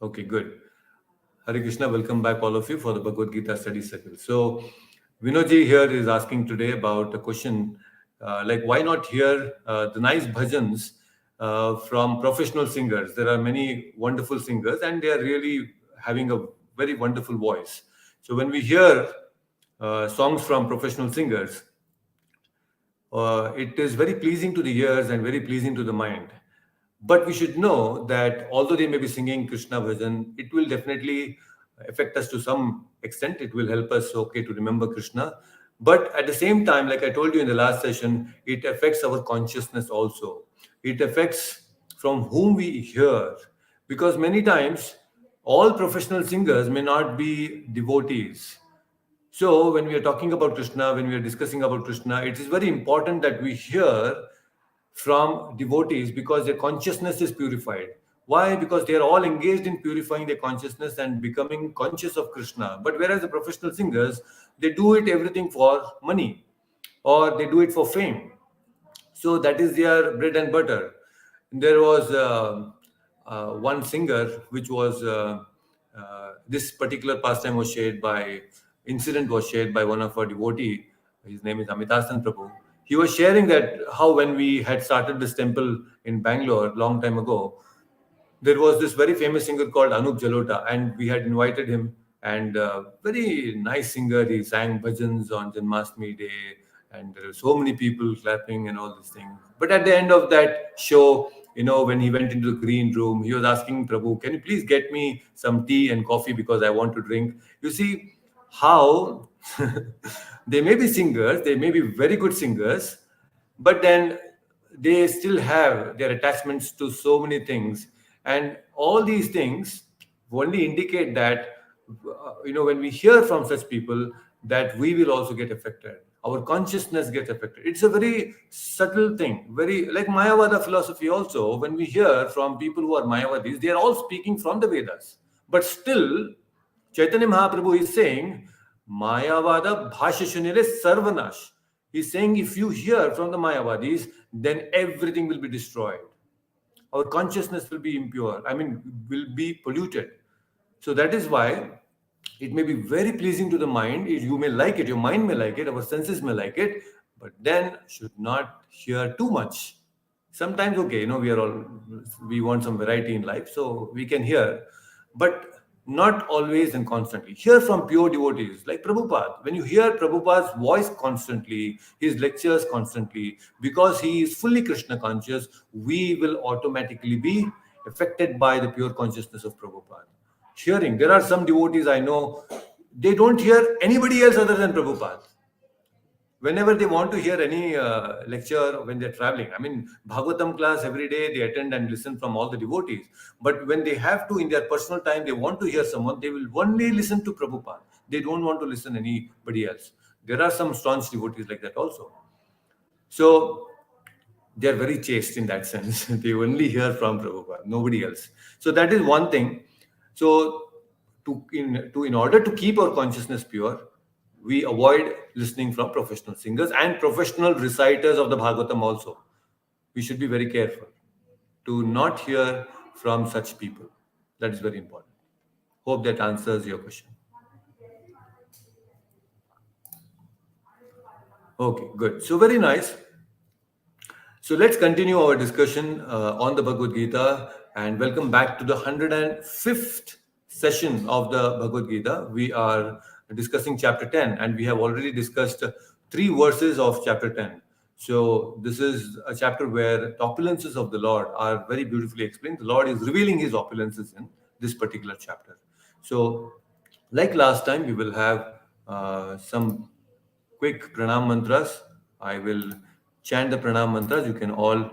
Okay, good. Hare Krishna, welcome back all of you for the Bhagavad Gita study circle. So, Vinodji here is asking today about a question like why not hear the nice bhajans from professional singers? There are many wonderful singers and they are really having a very wonderful voice. So, when we hear songs from professional singers, it is very pleasing to the ears and very pleasing to the mind. But we should know that although they may be singing Krishna bhajan, it will definitely affect us to some extent. It will help us, okay, to remember Krishna. But at the same time, like I told you in the last session, it affects our consciousness also. It affects from whom we hear. Because many times, all professional singers may not be devotees. So, when we are talking about Krishna, when we are discussing about Krishna, it is very important that we hear from devotees because their consciousness is purified. Why? Because they are all engaged in purifying their consciousness and becoming conscious of Krishna. But whereas the professional singers, they do it everything for money or they do it for fame. So that is their bread and butter. There was one singer which was this particular pastime was shared by incident was shared by one of our devotee. His name is Amitasan Prabhu. He was sharing that how when we had started this temple in Bangalore long time ago, there was this very famous singer called Anup Jalota, and we had invited him. And very nice singer. He sang bhajans on Janmashtami Day, and there were so many people clapping and all these things. But at the end of that show, when he went into the green room, he was asking Prabhu, "Can you please get me some tea and coffee because I want to drink?" You see how they may be singers, they may be very good singers, but then they still have their attachments to so many things, and all these things only indicate that when we hear from such people, that we will also get affected, our consciousness gets affected. It's a very subtle thing, very like Mayavada philosophy also. When we hear from people who are Mayavadis, they are all speaking from the Vedas, but still Chaitanya Mahaprabhu is saying, Mayavada bhashya shunile sarvanash. He's saying if you hear from the Mayavadis, then everything will be destroyed. Our consciousness will be impure, will be polluted. So that is why it may be very pleasing to the mind. You may like it, your mind may like it, our senses may like it, but then should not hear too much. Sometimes, okay, we want some variety in life, so we can hear, but not always and constantly. Hear from pure devotees like Prabhupada. When you hear Prabhupada's voice constantly, his lectures constantly, because he is fully Krishna conscious, we will automatically be affected by the pure consciousness of Prabhupada. Hearing, there are some devotees I know, they don't hear anybody else other than Prabhupada. Whenever they want to hear any lecture when they're traveling, Bhagavatam class every day they attend and listen from all the devotees. But when they have to, in their personal time, they want to hear someone, they will only listen to Prabhupada. They don't want to listen anybody else. There are some staunch devotees like that also. So they are very chaste in that sense. They only hear from Prabhupada, nobody else. So that is one thing. So in order to keep our consciousness pure, we avoid listening from professional singers and professional reciters of the Bhagavatam also. We should be very careful to not hear from such people. That is very important. Hope that answers your question. Okay, good. So very nice. So let's continue our discussion on the Bhagavad Gita, and welcome back to the 105th session of the Bhagavad Gita. We are discussing chapter 10, and we have already discussed three verses of chapter 10. So this is a chapter where the opulences of the Lord are very beautifully explained. The Lord is revealing his opulences in this particular chapter. So like last time, we will have some quick pranam mantras. I will chant the pranam mantras. You can all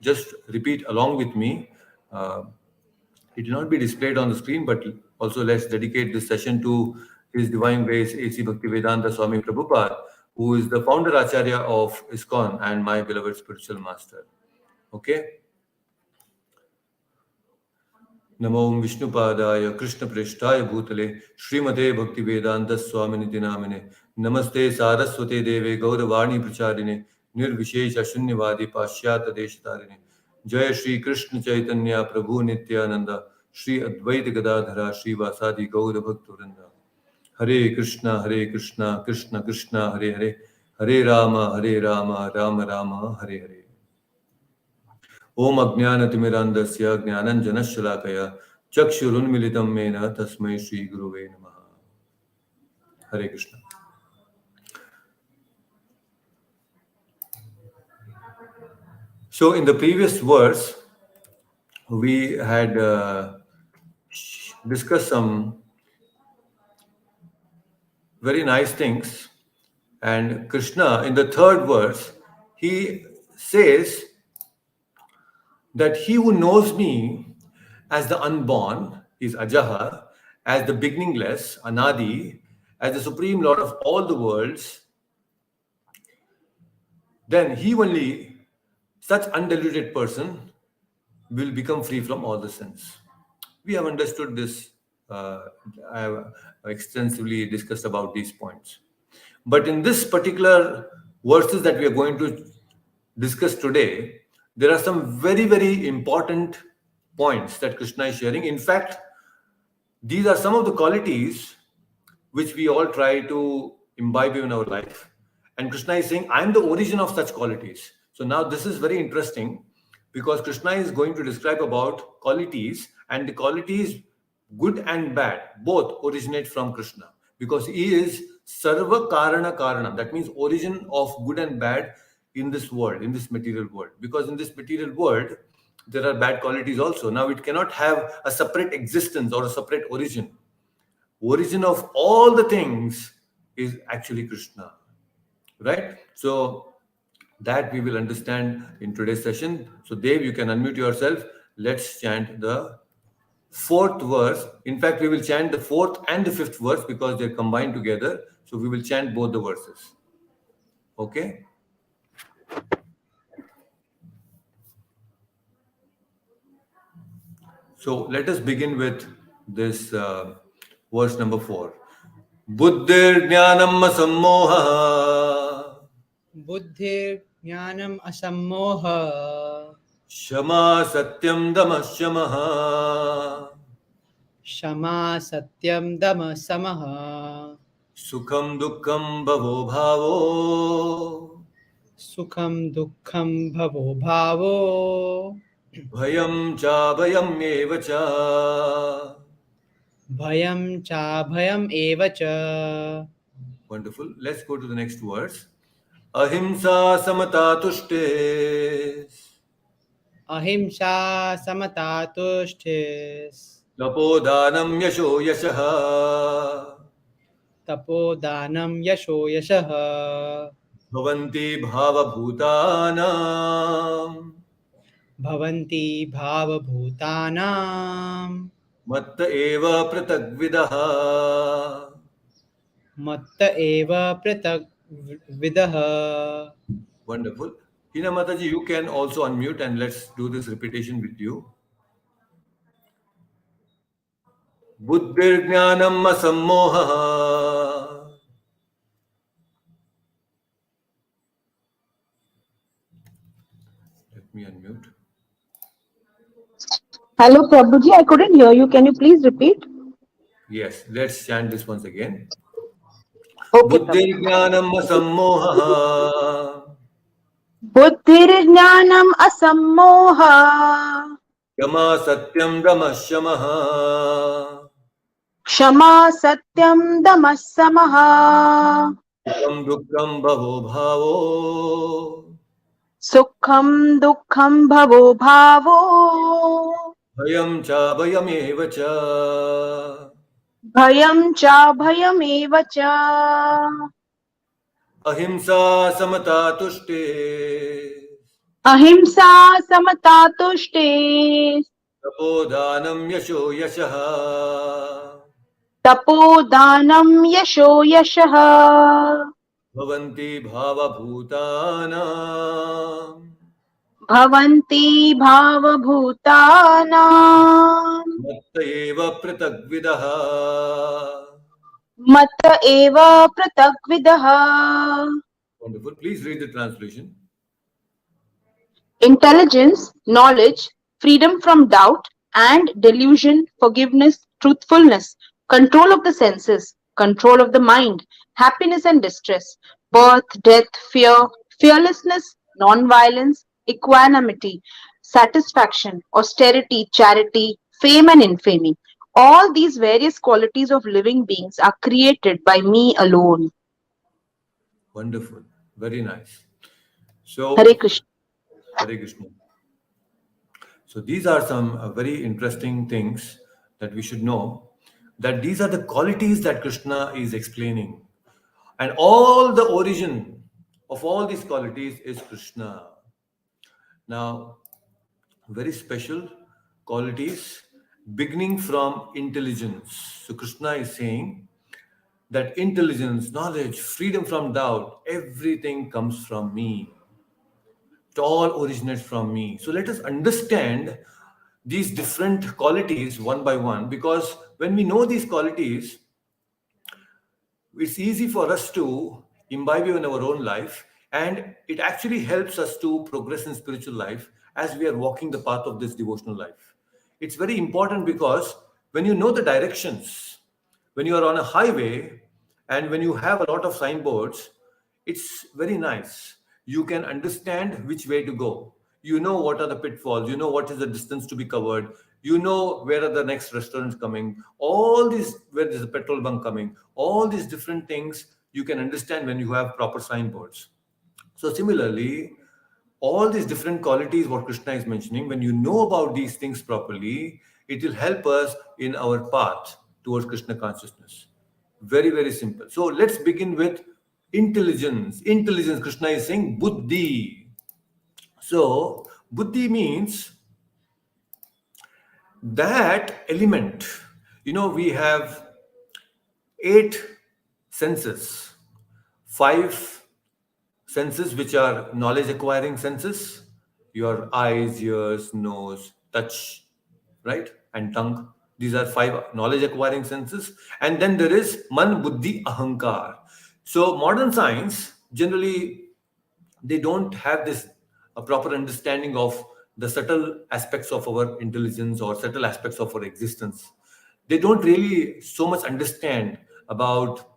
just repeat along with me. It will not be displayed on the screen, but also let's dedicate this session to His Divine Grace A.C. Bhaktivedanta Swami Prabhupada, who is the founder Acharya of ISKCON and my beloved spiritual master. Okay? नमो विष्णुपादाय कृष्णप्रेष्ठाय भूतले श्रीमते भक्तिवेदांत स्वामिनिति नामिने नमस्ते सारस्वते देवे गौरवाणी प्रचारिणे निर्विशेष शून्यवादी पाश्चात्य देशतारिणे जय श्री कृष्ण चैतन्य प्रभु Nityanand Shri Advaita Gadadhara Srivasadi Gaura Bhaktivinoda. Hare Krishna, Krishna Krishna, Hare Hare, Hare Rama, Rama Rama, Hare Hare. Om Ajnanatimirandasya Jnananjanashalakaya Chakshurunmilitam Mena Tasmai Shri Guruve Namaha. Hare Krishna. So in the previous verse, we had discussed some very nice things. And Krishna, in the third verse, he says that he who knows me as the unborn is Ajaha, as the beginningless, Anadi, as the supreme lord of all the worlds, then he only, such undiluted person, will become free from all the sins. We have understood this. I have extensively discussed about these points. But in this particular verses that we are going to discuss today, there are some very, very important points that Krishna is sharing. In fact, these are some of the qualities which we all try to imbibe in our life. And Krishna is saying, I am the origin of such qualities. So now this is very interesting because Krishna is going to describe about qualities, and the qualities good and bad both originate from Krishna because he is Sarva Karana Karanam. That means origin of good and bad in this world, in this material world. Because in this material world, there are bad qualities also. Now it cannot have a separate existence or a separate origin. Origin of all the things is actually Krishna, right? So that we will understand in today's session. So Dev, you can unmute yourself. Let's chant the fourth verse. In fact, we will chant the fourth and the fifth verse because they're combined together. So we will chant both the verses. Okay? So let us begin with this verse number 4. Buddhir jnanam asammoha. Buddhir jnanam asammoha. Shama satyam damashamaha. Shama satyam dama samaha. Sukham dukkham bhavo bhavo. Sukham dukkham bhavo bhavo. Bhayam cha bhayam eva cha. Bhayam cha bhayam eva cha. Wonderful. Let's go to the next verse. Ahimsa samata tushtes. Ahimsa samata tushtis. Tapodanam yasho yashaha. Tapodanam yasho yashaha. Bhavanti bhava bhutanam. Bhavanti bhava bhutanam. Matta eva pratagvidaha. Matta eva pratak vidaha. Wonderful. Hina Mataji, you can also unmute and let's do this repetition with you. Buddhir jnanam asammoha. Let me unmute. Hello, Prabhuji. I couldn't hear you. Can you please repeat? Yes, let's chant this once again. Okay. Buddhir jnanam asammoha. Buddhirjnanam asammoha. Yama satyam damashamaha. Kshama satyam damasamaha. Sukham dukkham bhavo bhavo. Sukham dukkham bhavo bhavo. Bhayam cha bhayam eva cha. Bhayam cha bhayam eva cha. Ahimsa samata tushte. Ahimsa samata tushte. Tapodanam yasho yashaha. Tapodanam yasho yashaha. Bhavanti bhava bhutanam. Bhavanti bhava bhutanam. Matta eva pratagvidaha. Mata eva pratagvidaha. Wonderful. Please read the translation. Intelligence, knowledge, freedom from doubt, and delusion, forgiveness, truthfulness, control of the senses, control of the mind, happiness and distress, birth, death, fear, fearlessness, non-violence, equanimity, satisfaction, austerity, charity, fame and infamy. All these various qualities of living beings are created by me alone. Wonderful. Very nice. Hare So, Krishna. Hare Krishna. So these are some very interesting things that we should know, that these are the qualities that Krishna is explaining. And all the origin of all these qualities is Krishna. Now, very special qualities beginning from intelligence. So Krishna is saying that intelligence, knowledge, freedom from doubt, everything comes from me. It all originates from me. So let us understand these different qualities one by one, because when we know these qualities, it's easy for us to imbibe in our own life, and it actually helps us to progress in spiritual life as we are walking the path of this devotional life. It's very important because when you know the directions, when you are on a highway and when you have a lot of signboards, it's very nice. You can understand which way to go. You know what are the pitfalls, you know what is the distance to be covered, you know where are the next restaurants coming, all these, where is the petrol bunk coming, all these different things you can understand when you have proper signboards. So similarly, all these different qualities what Krishna is mentioning, when you know about these things properly, it will help us in our path towards Krishna consciousness. Very, very simple. So let's begin with intelligence. Intelligence, Krishna is saying buddhi. So buddhi means that element. We have eight senses, five senses which are knowledge acquiring senses: your eyes, ears, nose, touch, right, and tongue. These are five knowledge acquiring senses. And then there is man, buddhi, ahankar. So modern science generally, they don't have this a proper understanding of the subtle aspects of our intelligence or subtle aspects of our existence. They don't really so much understand about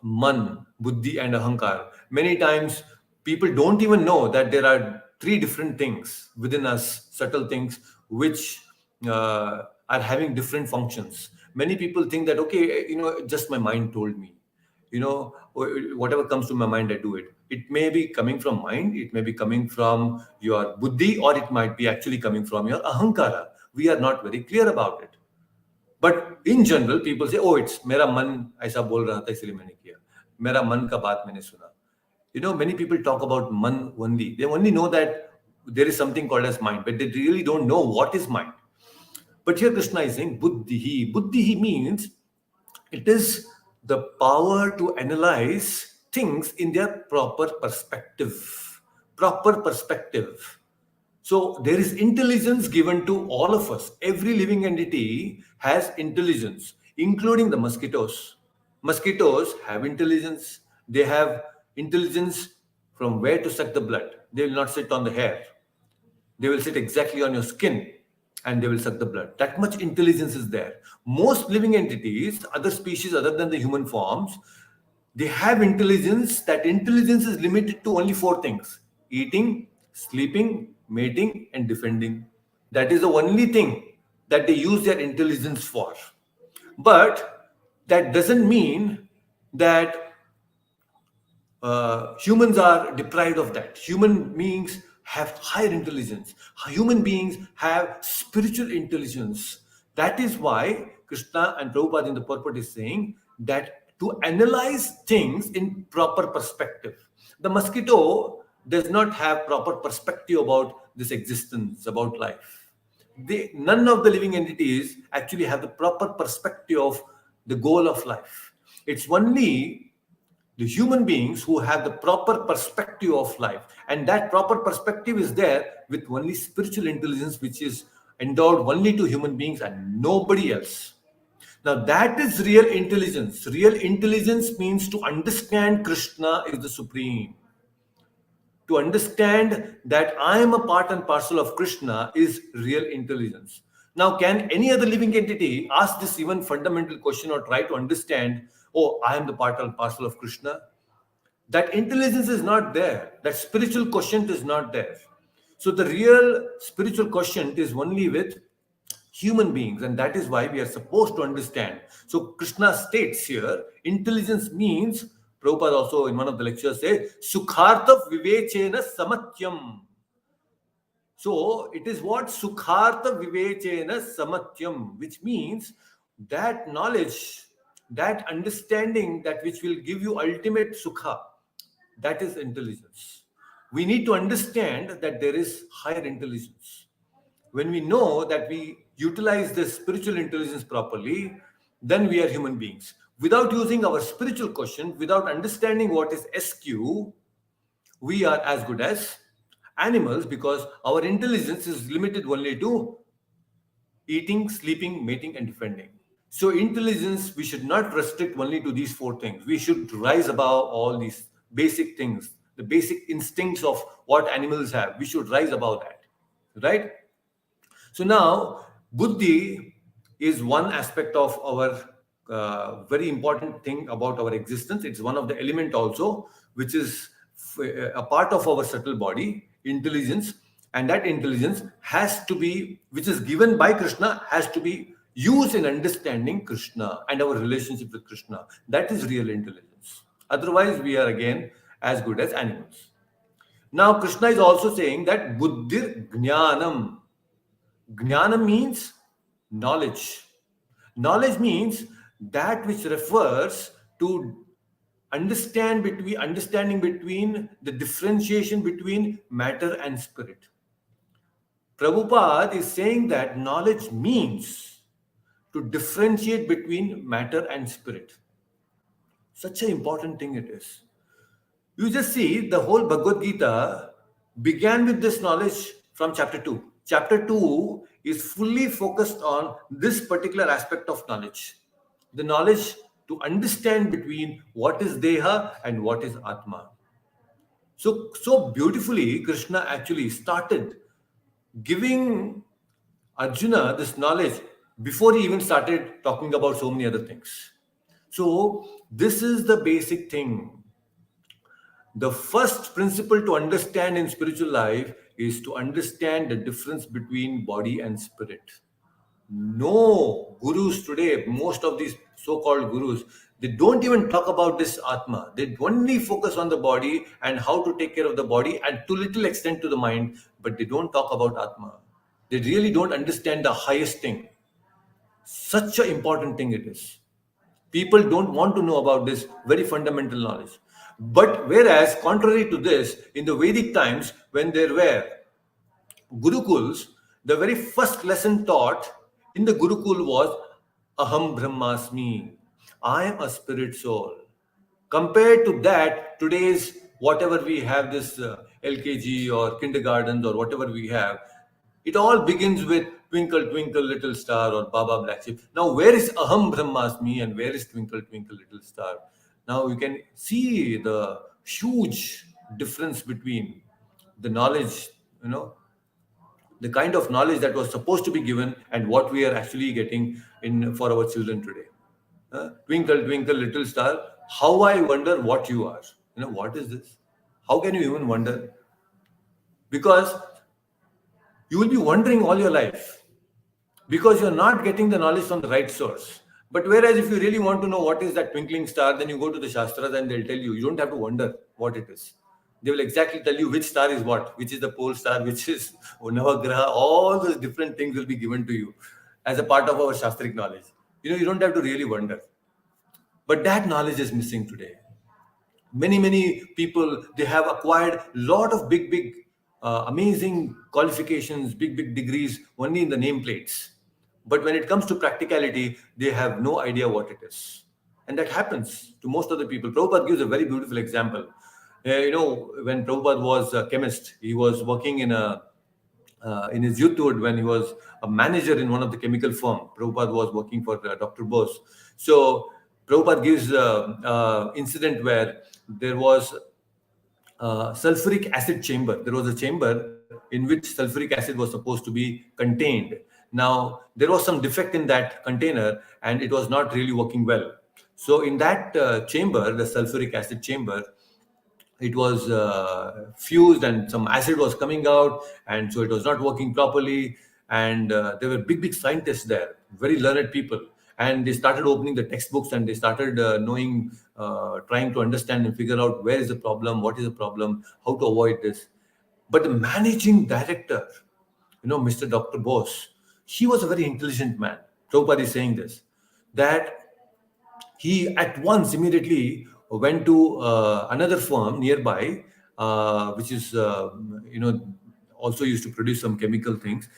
man, buddhi, and ahankar. Many times, people don't even know that there are three different things within us, subtle things, which are having different functions. Many people think that, okay, just my mind told me. Whatever comes to my mind, I do it. It may be coming from mind, it may be coming from your buddhi, or it might be actually coming from your ahankara. We are not very clear about it. But in general people से oh it's मेरा मन ऐसा बोल रहा था इसलिए मैंने किया, मेरा मन का बात मैंने सुना. Many people talk about man only. They only know that there is something called as mind, but they really don't know what is mind. But here Krishna is saying buddhi. Buddhi means it is the power to analyze things in their proper perspective. Proper perspective. So there is intelligence given to all of us. Every living entity has intelligence, including the mosquitoes. Mosquitoes have intelligence. They have intelligence from where to suck the blood. They will not sit on the hair. They will sit exactly on your skin and they will suck the blood. That much intelligence is there. Most living entities, other species other than the human forms, they have intelligence. That intelligence is limited to only four things: eating, sleeping, mating, and defending. That is the only thing that they use their intelligence for. But that doesn't mean that humans are deprived of that. Human beings have higher intelligence. Human beings have spiritual intelligence. That is why Krishna and Prabhupada in the purport is saying that to analyze things in proper perspective. The mosquito does not have proper perspective about this existence, about life. None of the living entities actually have the proper perspective of the goal of life. It's only the human beings who have the proper perspective of life, and that proper perspective is there with only spiritual intelligence, which is endowed only to human beings and nobody else. Now that is real intelligence. Real intelligence means to understand Krishna is the supreme. To understand that I am a part and parcel of Krishna is real intelligence. Now, can any other living entity ask this even fundamental question or try to understand, oh, I am the part and parcel of Krishna? That intelligence is not there. That spiritual quotient is not there. So the real spiritual quotient is only with human beings, and that is why we are supposed to understand. So Krishna states here, intelligence means, Prabhupada also in one of the lectures say, Sukhartha Vivechena Samatyam. So it is what Sukhartha Vivechena Samatyam, which means that knowledge, that understanding, that which will give you ultimate sukha, that is intelligence. We need to understand that there is higher intelligence. When we know that we utilize this spiritual intelligence properly, then we are human beings. Without using our spiritual quotient, without understanding what is SQ, we are as good as animals, because our intelligence is limited only to eating, sleeping, mating, and defending. So, intelligence, we should not restrict only to these four things. We should rise above all these basic things, the basic instincts of what animals have. We should rise above that, right? So now, buddhi is one aspect of our very important thing about our existence. It's one of the element also, which is a part of our subtle body, intelligence, and that intelligence has to be, which is given by Krishna, has to be used in understanding Krishna and our relationship with Krishna. That is real intelligence. Otherwise, we are again as good as animals. Now, Krishna is also saying that buddhir jnanam. Jnana means knowledge. Knowledge means that which refers to understanding between the differentiation between matter and spirit. Prabhupada is saying that knowledge means to differentiate between matter and spirit. Such an important thing it is. You just see the whole Bhagavad Gita began with this knowledge from chapter 2. Chapter 2 is fully focused on this particular aspect of knowledge. The knowledge to understand between what is Deha and what is Atma. So beautifully, Krishna actually started giving Arjuna this knowledge before he even started talking about so many other things. So, this is the basic thing. The first principle to understand in spiritual life is to understand the difference between body and spirit. No gurus today, most of these so-called gurus, they don't even talk about this Atma. They only focus on the body and how to take care of the body, and to little extent to the mind, but they don't talk about Atma. They really don't understand the highest thing. Such an important thing it is. People don't want to know about this very fundamental knowledge. But whereas, contrary to this, in the Vedic times, when there were Gurukuls, the very first lesson taught in the Gurukul was Aham Brahmasmi. I am a spirit soul. Compared to that, today's whatever we have, this LKG or kindergartens or whatever we have, it all begins with Twinkle Twinkle Little Star or Baba Black Sheep. Now, where is Aham Brahmasmi and where is Twinkle Twinkle Little Star? Now you can see the huge difference between the knowledge, you know, the kind of knowledge that was supposed to be given and what we are actually getting in for our children today. Twinkle, twinkle, little star. How I wonder what you are. What is this? How can you even wonder? Because you will be wondering all your life because you're not getting the knowledge from the right source. But whereas if you really want to know what is that twinkling star, then you go to the Shastras and they'll tell you. You don't have to wonder what it is. They will exactly tell you which star is what, which is the pole star, which is Navagraha. All those different things will be given to you as a part of our Shastric knowledge. You don't have to really wonder. But that knowledge is missing today. Many people, they have acquired lot of big amazing qualifications, big degrees only in the nameplates. But when it comes to practicality, they have no idea what it is. And that happens to most of the people. Prabhupada gives a very beautiful example. When Prabhupada was a chemist, he was working in his youthhood when he was a manager in one of the chemical firm. Prabhupada was working for Dr. Bose. So Prabhupada gives an incident where there was a sulfuric acid chamber. There was a chamber in which sulfuric acid was supposed to be contained. Now, there was some defect in that container and it was not really working well. So, in that chamber, the sulfuric acid chamber, it was fused and some acid was coming out, and so it was not working properly. And there were big scientists there, very learned people, and they started opening the textbooks and they started knowing, trying to understand and figure out where is the problem, what is the problem, how to avoid this. But the managing director, Mr. Dr. Bose, he was a very intelligent man. Prabhupada is saying this, that he at once immediately went to another firm nearby, which is also used to produce some chemical things,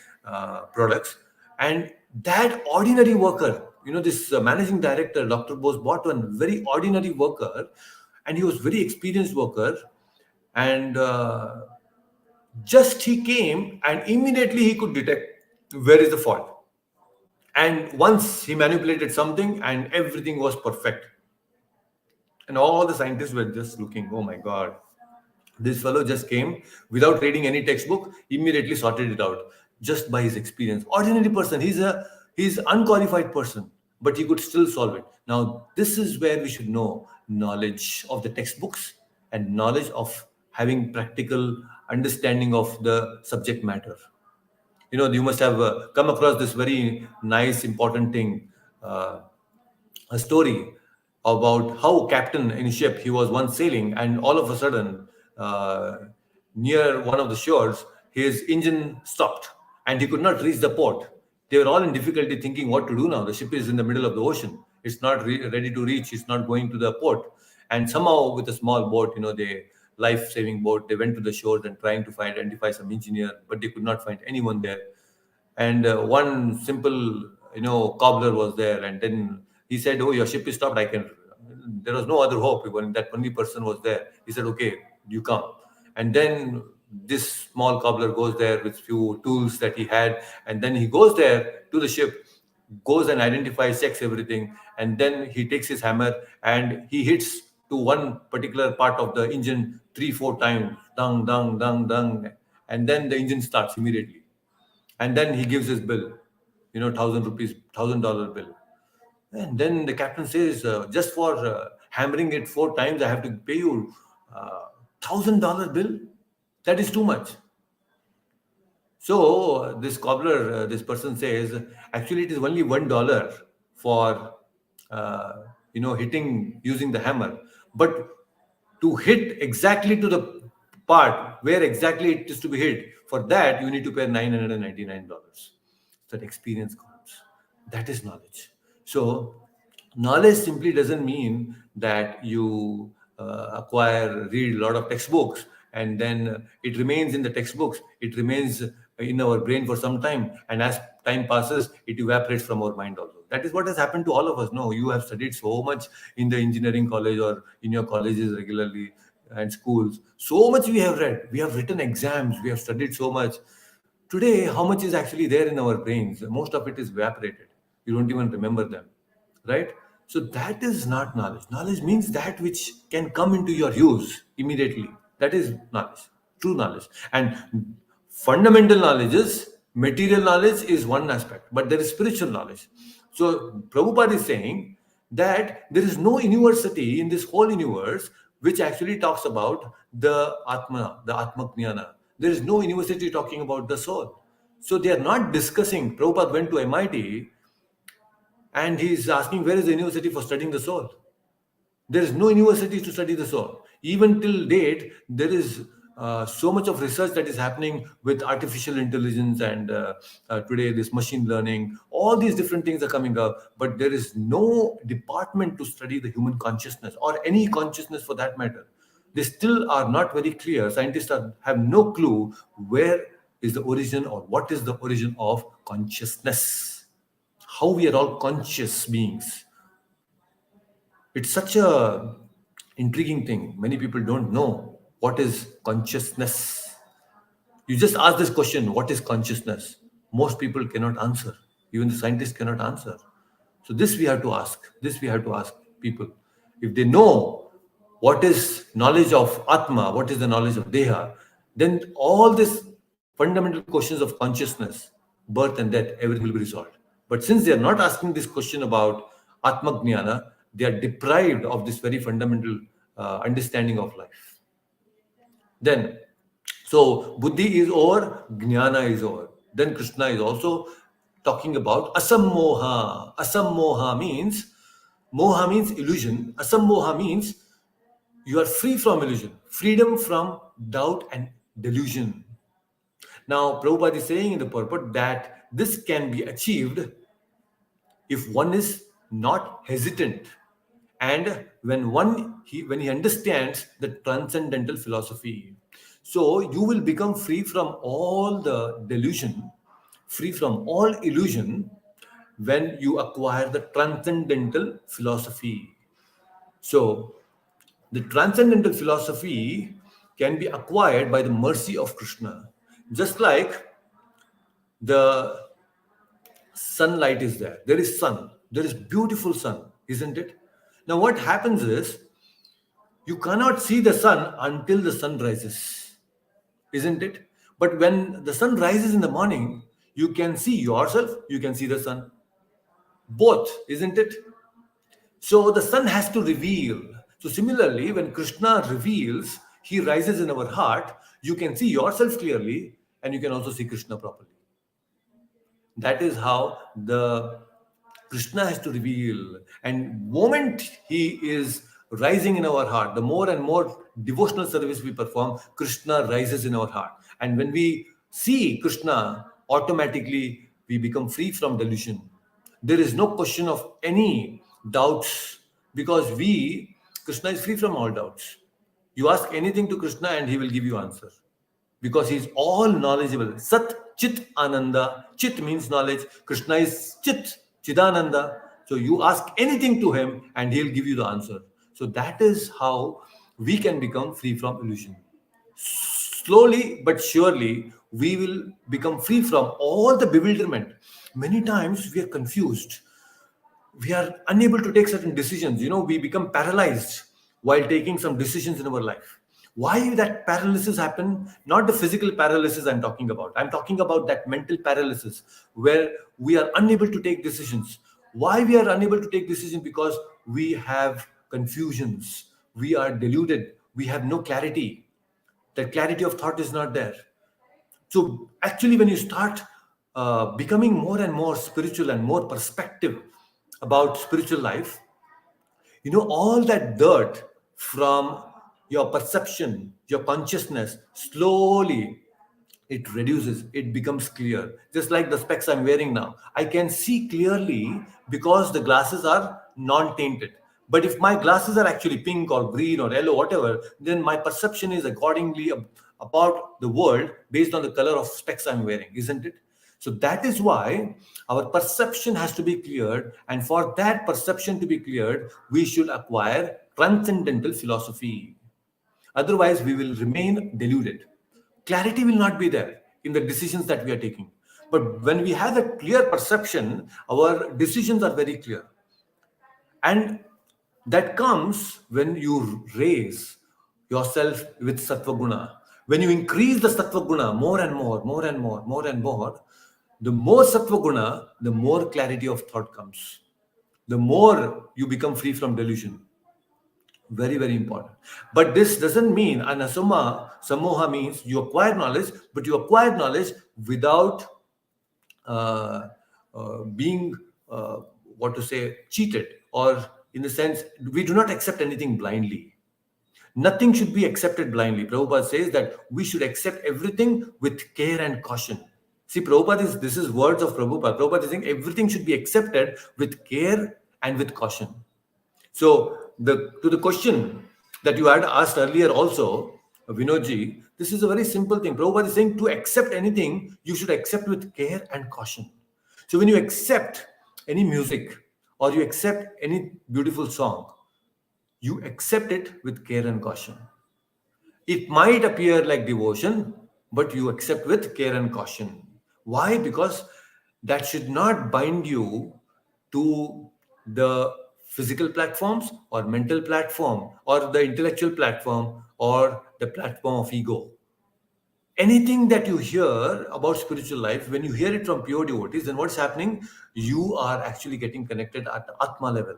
products. And that ordinary worker, this managing director, Dr. Bose, bought one very ordinary worker, and he was very experienced worker. And just he came and immediately he could detect where is the fault. And once he manipulated something and everything was perfect. And all the scientists were just looking, oh my God, this fellow just came without reading any textbook, immediately sorted it out just by his experience. Ordinary person, he's unqualified person, but he could still solve it. Now, this is where we should know knowledge of the textbooks and knowledge of having practical understanding of the subject matter. You must have come across this very nice, important thing. A story about how captain in a ship, he was once sailing, and all of a sudden, uh, near one of the shores, his engine stopped and he could not reach the port. They were all in difficulty, thinking what to do now. The ship is in the middle of the ocean, it's not ready to reach, it's not going to the port. And somehow, with a small boat, they life-saving boat, they went to the shore and trying to identify some engineer, but they could not find anyone there. And one simple cobbler was there, and then he said, oh, your ship is stopped, I can. There was no other hope when that only person was there. He said, okay, you come. And then this small cobbler goes there with few tools that he had, and then he goes there to the ship, goes and identifies, checks everything, and then he takes his hammer and he hits to one particular part of the engine 3 4 times, dung dung dung dung, and then the engine starts immediately. And then he gives his bill, 1,000 rupees, $1,000 bill. And then the captain says, just for hammering it 4 times, I have to pay you $1,000 bill. That is too much. So this cobbler, this person says, actually it is only $1 for hitting using the hammer, but to hit exactly to the part where exactly it is to be hit, for that you need to pay $999. That experience counts. That is knowledge. So knowledge simply doesn't mean that you read a lot of textbooks and then it remains in the textbooks. It remains in our brain for some time, and as time passes, it evaporates from our mind also. That is what has happened to all of us. No, you have studied so much in the engineering college or in your colleges regularly and schools. So much we have read. We have written exams. We have studied so much. Today, how much is actually there in our brains? Most of it is evaporated. You don't even remember them, right? So that is not knowledge. Knowledge means that which can come into your use immediately. That is knowledge, true knowledge. And fundamental knowledge is, material knowledge is one aspect, but there is spiritual knowledge. So Prabhupada is saying that there is no university in this whole universe which actually talks about the Atma, the Atma Jnana. There is no university talking about the soul. So they are not discussing. Prabhupada went to MIT and he's asking, where is the university for studying the soul? There is no university to study the soul. Even till date, there is so much of research that is happening with artificial intelligence and today this machine learning. All these different things are coming up, but there is no department to study the human consciousness or any consciousness for that matter. They still are not very clear. Scientists have no clue where is the origin or what is the origin of consciousness. How we are all conscious beings. It's such a intriguing thing. Many people don't know what is consciousness. You just ask this question, what is consciousness? Most people cannot answer. Even the scientists cannot answer. So this we have to ask. This we have to ask people. If they know what is knowledge of Atma, what is the knowledge of Deha, then all these fundamental questions of consciousness birth and death, everything will be resolved. But since they are not asking this question about Atma Jnana, they are deprived of this very fundamental understanding of life. Then, so Buddhi is over, Jnana is over. Then Krishna is also talking about Asammoha. Moha means illusion. Asammoha means you are free from illusion, freedom from doubt and delusion. Now, Prabhupada is saying in the purport that this can be achieved if one is not hesitant, and when he understands the transcendental philosophy. So you will become free from all the delusion, free from all illusion, when you acquire the transcendental philosophy. So the transcendental philosophy can be acquired by the mercy of Krishna. Just like the sunlight is there. There is sun. There is beautiful sun, isn't it? Now what happens is you cannot see the sun until the sun rises, isn't it? But when the sun rises in the morning, you can see yourself, you can see the sun. Both, isn't it? So the sun has to reveal. So similarly, when Krishna reveals, he rises in our heart, you can see yourself clearly and you can also see Krishna properly. That is how the Krishna has to reveal. And moment he is rising in our heart, the more and more devotional service we perform, Krishna rises in our heart. And when we see Krishna, automatically we become free from delusion. There is no question of any doubts, because Krishna is free from all doubts. You ask anything to Krishna and he will give you answer, because he is all knowledgeable. Sat Chit Ananda. Chit means knowledge. Krishna is Chit, Chidananda. So you ask anything to him and he'll give you the answer. So that is how we can become free from illusion. Slowly but surely, we will become free from all the bewilderment. Many times we are confused. We are unable to take certain decisions. We become paralyzed while taking some decisions in our life. Why that paralysis happen? Not the physical paralysis I'm talking about. I'm talking about that mental paralysis where we are unable to take decisions. Why we are unable to take decisions? Because we have confusions. We are deluded. We have no clarity. The clarity of thought is not there. So actually, when you start becoming more and more spiritual and more perspective about spiritual life, all that dirt from your perception, your consciousness, slowly it reduces, it becomes clear. Just like the specs I'm wearing now, I can see clearly because the glasses are non-tainted. But if my glasses are actually pink or green or yellow, whatever, then my perception is accordingly about the world based on the color of specs I'm wearing, isn't it? So that is why our perception has to be cleared. And for that perception to be cleared, we should acquire transcendental philosophy. Otherwise, we will remain deluded. Clarity will not be there in the decisions that we are taking. But when we have a clear perception, our decisions are very clear. And that comes when you raise yourself with sattva guna. When you increase the sattva guna more and more, more and more, more and the more sattva guna, the more clarity of thought comes. The more you become free from delusion. Very, very important. But this doesn't mean samoha means you acquire knowledge, but you acquire knowledge without being, cheated, or in the sense, we do not accept anything blindly. Nothing should be accepted blindly. Prabhupada says that we should accept everything with care and caution. See, this is words of Prabhupada. Prabhupada is saying everything should be accepted with care and with caution. So, to the question that you had asked earlier also, Vinodji, this is a very simple thing. Prabhupada is saying to accept anything, you should accept with care and caution. So when you accept any music or you accept any beautiful song, you accept it with care and caution. It might appear like devotion, but you accept with care and caution. Why? Because that should not bind you to the physical platforms or mental platform or the intellectual platform or the platform of ego. anything that you hear about spiritual life, when you hear it from pure devotees, then what's happening? You are actually getting connected at the Atma level,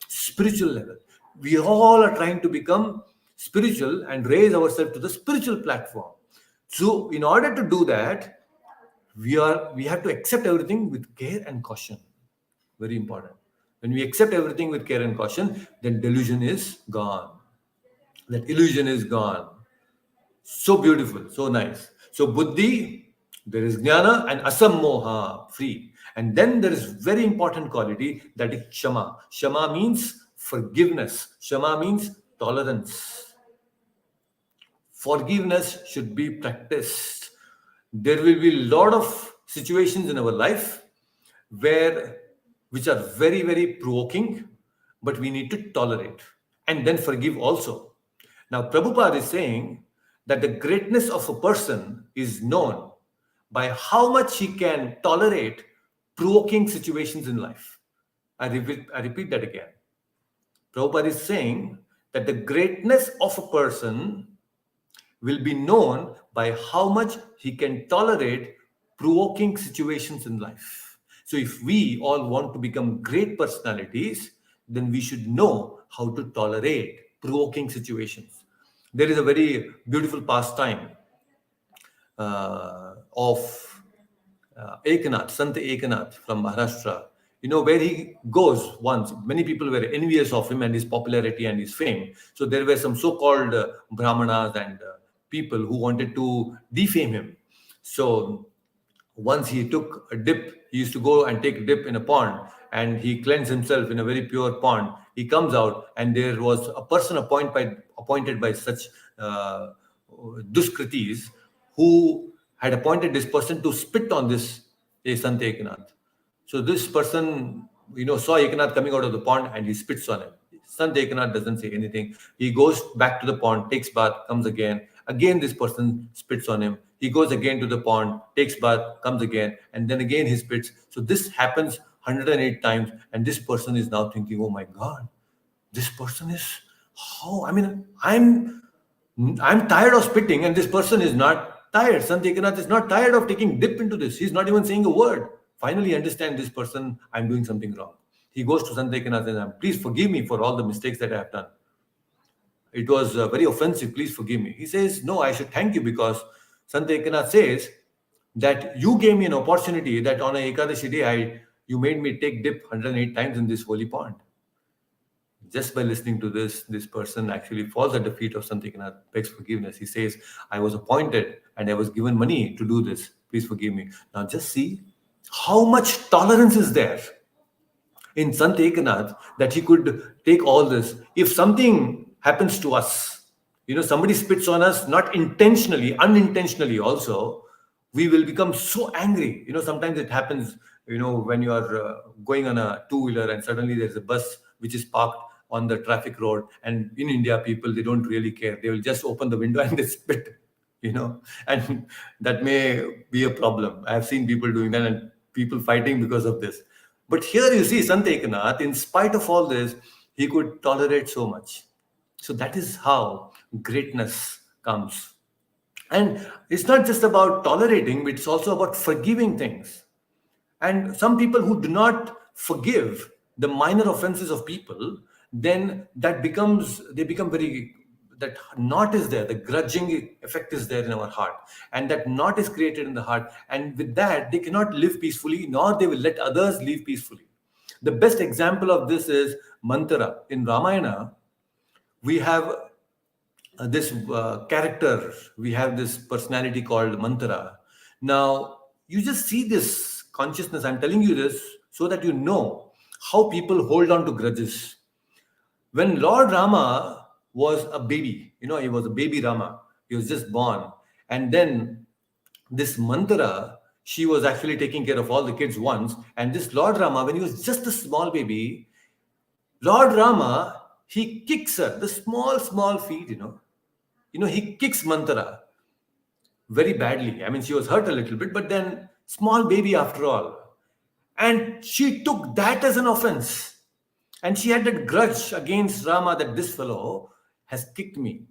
spiritual level. We all are trying to become spiritual and raise ourselves to the spiritual platform. So, in order to do that, we have to accept everything with care and caution. Very important. When we accept everything with care and caution, then delusion is gone. That illusion is gone. So beautiful, so nice. So buddhi, there is jnana and asammoha, free. And then there is very important quality, that is shama. Shama means forgiveness. Shama means tolerance. Forgiveness should be practiced. There will be a lot of situations in our life where which are very, very provoking, but we need to tolerate and then forgive also. Now, Prabhupada is saying that the greatness of a person is known by how much he can tolerate provoking situations in life. I repeat that again. Prabhupada is saying that the greatness of a person will be known by how much he can tolerate provoking situations in life. So, if we all want to become great personalities, then we should know how to tolerate provoking situations. There is a very beautiful pastime of Eknath, Sant Eknath from Maharashtra. You know, where he goes once, many people were envious of him and his popularity and his fame. So there were some so-called brahmanas and people who wanted to defame him. So once he took a dip, he used to go and take a dip in a pond, and he cleansed himself in a very pure pond. He comes out, and there was a person appointed by such uh, duskritis, who had appointed this person to spit on this Sant Eknath. So this person, saw Eknath coming out of the pond, and he spits on him. Sant Eknath doesn't say anything. He goes back to the pond, takes bath, comes again. Again, this person spits on him. He goes again to the pond, takes bath, comes again, and then again he spits. So this happens 108 times, and this person is now thinking, "Oh my God, this person is how? I mean, I'm tired of spitting, and this person is not tired. Sant Eknath is not tired of taking dip into this. He's not even saying a word. Finally, understand this person. I'm doing something wrong. He goes to Sant Eknath and, please forgive me for all the mistakes that I have done. It was very offensive. Please forgive me. He says, no, I should thank you, because Sant Eknath says that you gave me an opportunity, that on a Ekadashi day, you made me take dip 108 times in this holy pond. Just by listening to this person actually falls at the feet of Sant Eknath, begs forgiveness. He says, I was appointed and I was given money to do this. Please forgive me. Now just see how much tolerance is there in Sant Eknath, that he could take all this. If something happens to us, somebody spits on us, not intentionally, unintentionally also, we will become so angry. Sometimes it happens, when you are going on a two-wheeler and suddenly there's a bus which is parked on the traffic road. And in India, people, they don't really care. They will just open the window and they spit, and that may be a problem. I have seen people doing that and people fighting because of this. But here you see Sant Eknath, in spite of all this, he could tolerate so much. So that is how greatness comes. And it's not just about tolerating, but it's also about forgiving things. And some people who do not forgive the minor offenses of people, then they become very, that knot is there, the grudging effect is there in our heart. And that knot is created in the heart. And with that, they cannot live peacefully, nor they will let others live peacefully. The best example of this is Mantara. In Ramayana, we have this character, we have this personality called Mantara. Now, you just see this consciousness. I'm telling you this so that you know how people hold on to grudges. When Lord Rama was a baby, he was a baby Rama, he was just born. And then this Mantara, she was actually taking care of all the kids once. And this Lord Rama, when he was just a small baby, Lord Rama, he kicks her, the small feet, he kicks Mantara very badly. I mean, she was hurt a little bit, but then small baby after all. And she took that as an offense. And she had that grudge against Rama, that this fellow has kicked me.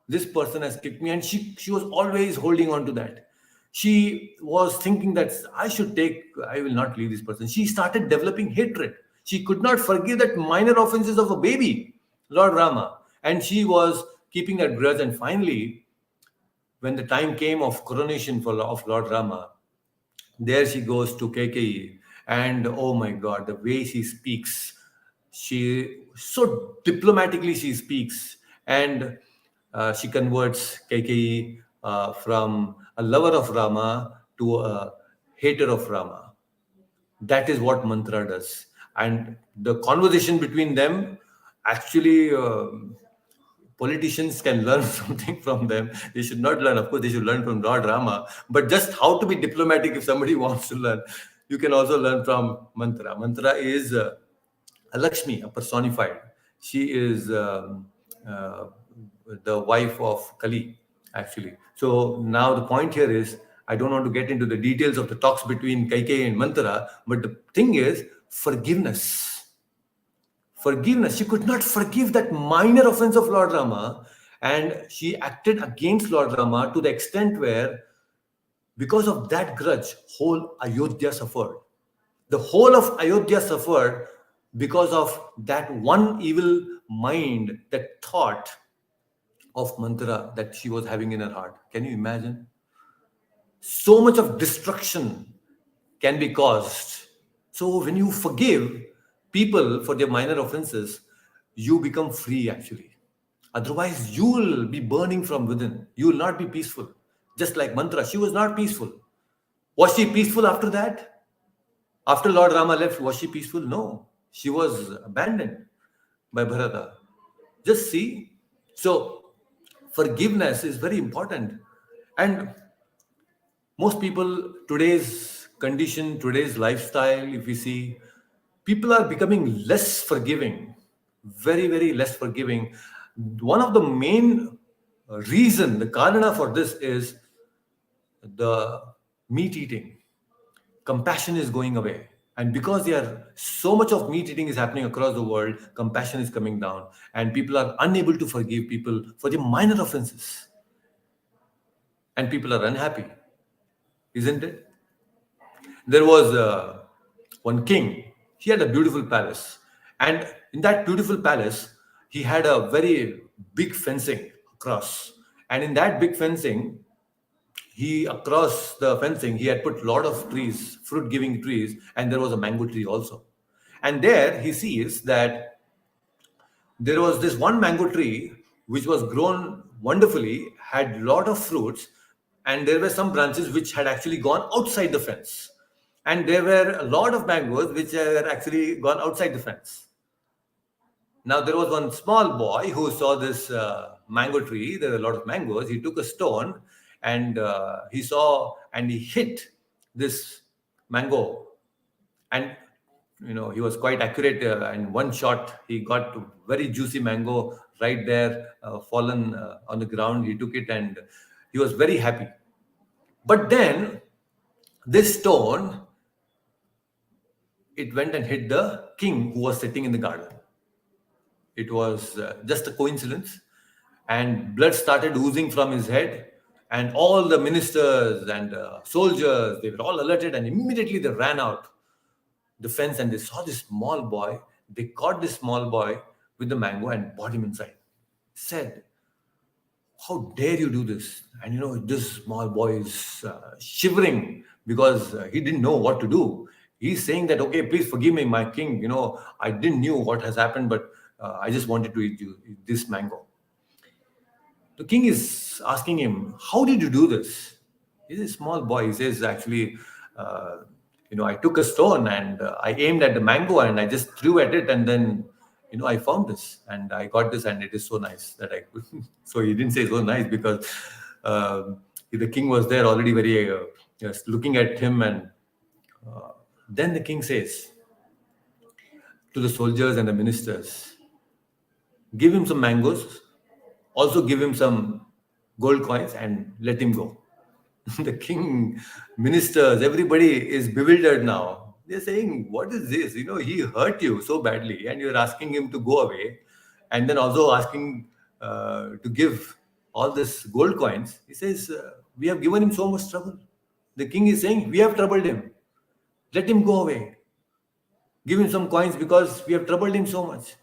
This person has kicked me, and she was always holding on to that. She was thinking that I will not leave this person. She started developing hatred. She could not forgive that minor offenses of a baby, Lord Rama. And she was keeping that grudge. And finally, when the time came of coronation of Lord Rama, there she goes to KKE, and oh my God, the way she speaks, she so diplomatically she speaks, and she converts KKE from a lover of Rama to a hater of Rama. That is what mantra does, and the conversation between them actually. Politicians can learn something from them. They should not learn, of course, they should learn from Lord Rama, but just how to be diplomatic if somebody wants to learn. You can also learn from mantra. Mantra is a Lakshmi, a personified. She is uh, the wife of Kali, actually. So now the point here is, I don't want to get into the details of the talks between Kaikeyi and Mantra, but the thing is forgiveness. Forgiveness. She could not forgive that minor offense of Lord Rama, and she acted against Lord Rama to the extent where, because of that grudge, whole Ayodhya suffered. The whole of Ayodhya suffered because of that one evil mind, that thought of mantra that she was having in her heart. Can you imagine? So much of destruction can be caused. So when you forgive people for their minor offenses, you become free actually. Otherwise, you will be burning from within. You will not be peaceful. Just like mantra, she was not peaceful. Was she peaceful after that? After Lord Rama left, was she peaceful? No. She was abandoned by Bharata. Just see. So, forgiveness is very important. And most people, today's condition, today's lifestyle, if we see, people are becoming less forgiving, very, very less forgiving. One of the main reason, the karana for this is the meat eating. Compassion is going away, and because there are so much of meat eating is happening across the world, compassion is coming down, and people are unable to forgive people for the minor offenses, and people are unhappy, isn't it? There was one king. He had a beautiful palace, and in that beautiful palace he had a very big fencing across, and in that big fencing, he across the fencing he had put lot of trees, fruit giving trees, and there was a mango tree also. And there he sees that there was this one mango tree which was grown wonderfully, had lot of fruits, and there were some branches which had actually gone outside the fence, and there were a lot of mangoes which had actually gone outside the fence. Now there was one small boy who saw this mango tree. There were a lot of mangoes. He took a stone, and he saw and he hit this mango, and he was quite accurate. In one shot, he got very juicy mango right there, fallen on the ground. He took it, and he was very happy. But then this stone, it went and hit the king who was sitting in the garden. It was just a coincidence, and blood started oozing from his head. And all the ministers and soldiers, they were all alerted, and immediately they ran out the fence, and they saw this small boy. They caught this small boy with the mango and brought him inside. Said, "How dare you do this?" And this small boy is shivering because he didn't know what to do. He's saying that, "Okay, please forgive me, my king. I didn't knew what has happened, but I just wanted to eat this mango." The king is asking him, "How did you do this?" He's a small boy. He says, "Actually, I took a stone and I aimed at the mango and I just threw at it, and then, I found this and I got this, and it is so nice that I could." So he didn't say so nice because the king was there already, very just looking at him, and then the king says to the soldiers and the ministers, "Give him some mangoes, also give him some gold coins, and let him go." The king, ministers, everybody is bewildered now. They're saying, "What is this? He hurt you so badly, and you're asking him to go away, and then also asking to give all this gold coins. He says, we have given him so much trouble. The king is saying, we have troubled him. Let him go away. Give him some coins because we have troubled him so much.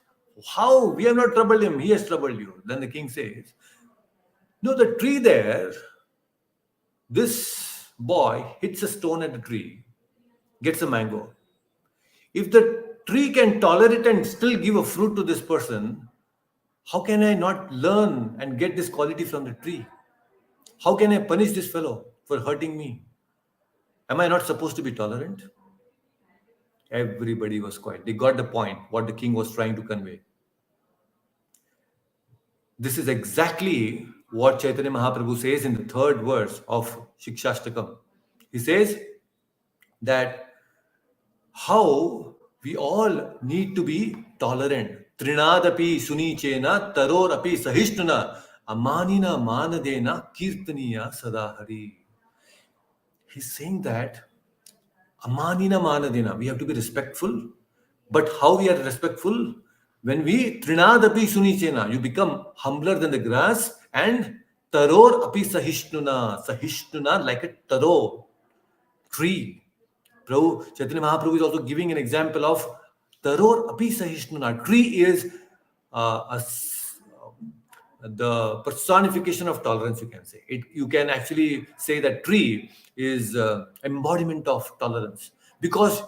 How? We have not troubled him. He has troubled you. Then the king says, no, the tree there, this boy hits a stone at the tree, gets a mango. If the tree can tolerate and still give a fruit to this person, how can I not learn and get this quality from the tree? How can I punish this fellow for hurting me? Am I not supposed to be tolerant? Everybody was quiet. They got the point, what the king was trying to convey. This is exactly what Chaitanya Mahaprabhu says in the third verse of Shikshashtakam. He says that how we all need to be tolerant. Trinadapi sunichena tarorapi sahishtuna amanina manadena kirtaniya sadahari. He's saying that amanina manadena, we have to be respectful. But how we are respectful? When we trinadapi sunichena, you become humbler than the grass, and taror api sahishnuna like a taro tree. Chaitanya Mahaprabhu is also giving an example of taror api sahishnuna. Tree is the personification of tolerance, you can say. You can actually say that tree is embodiment of tolerance, because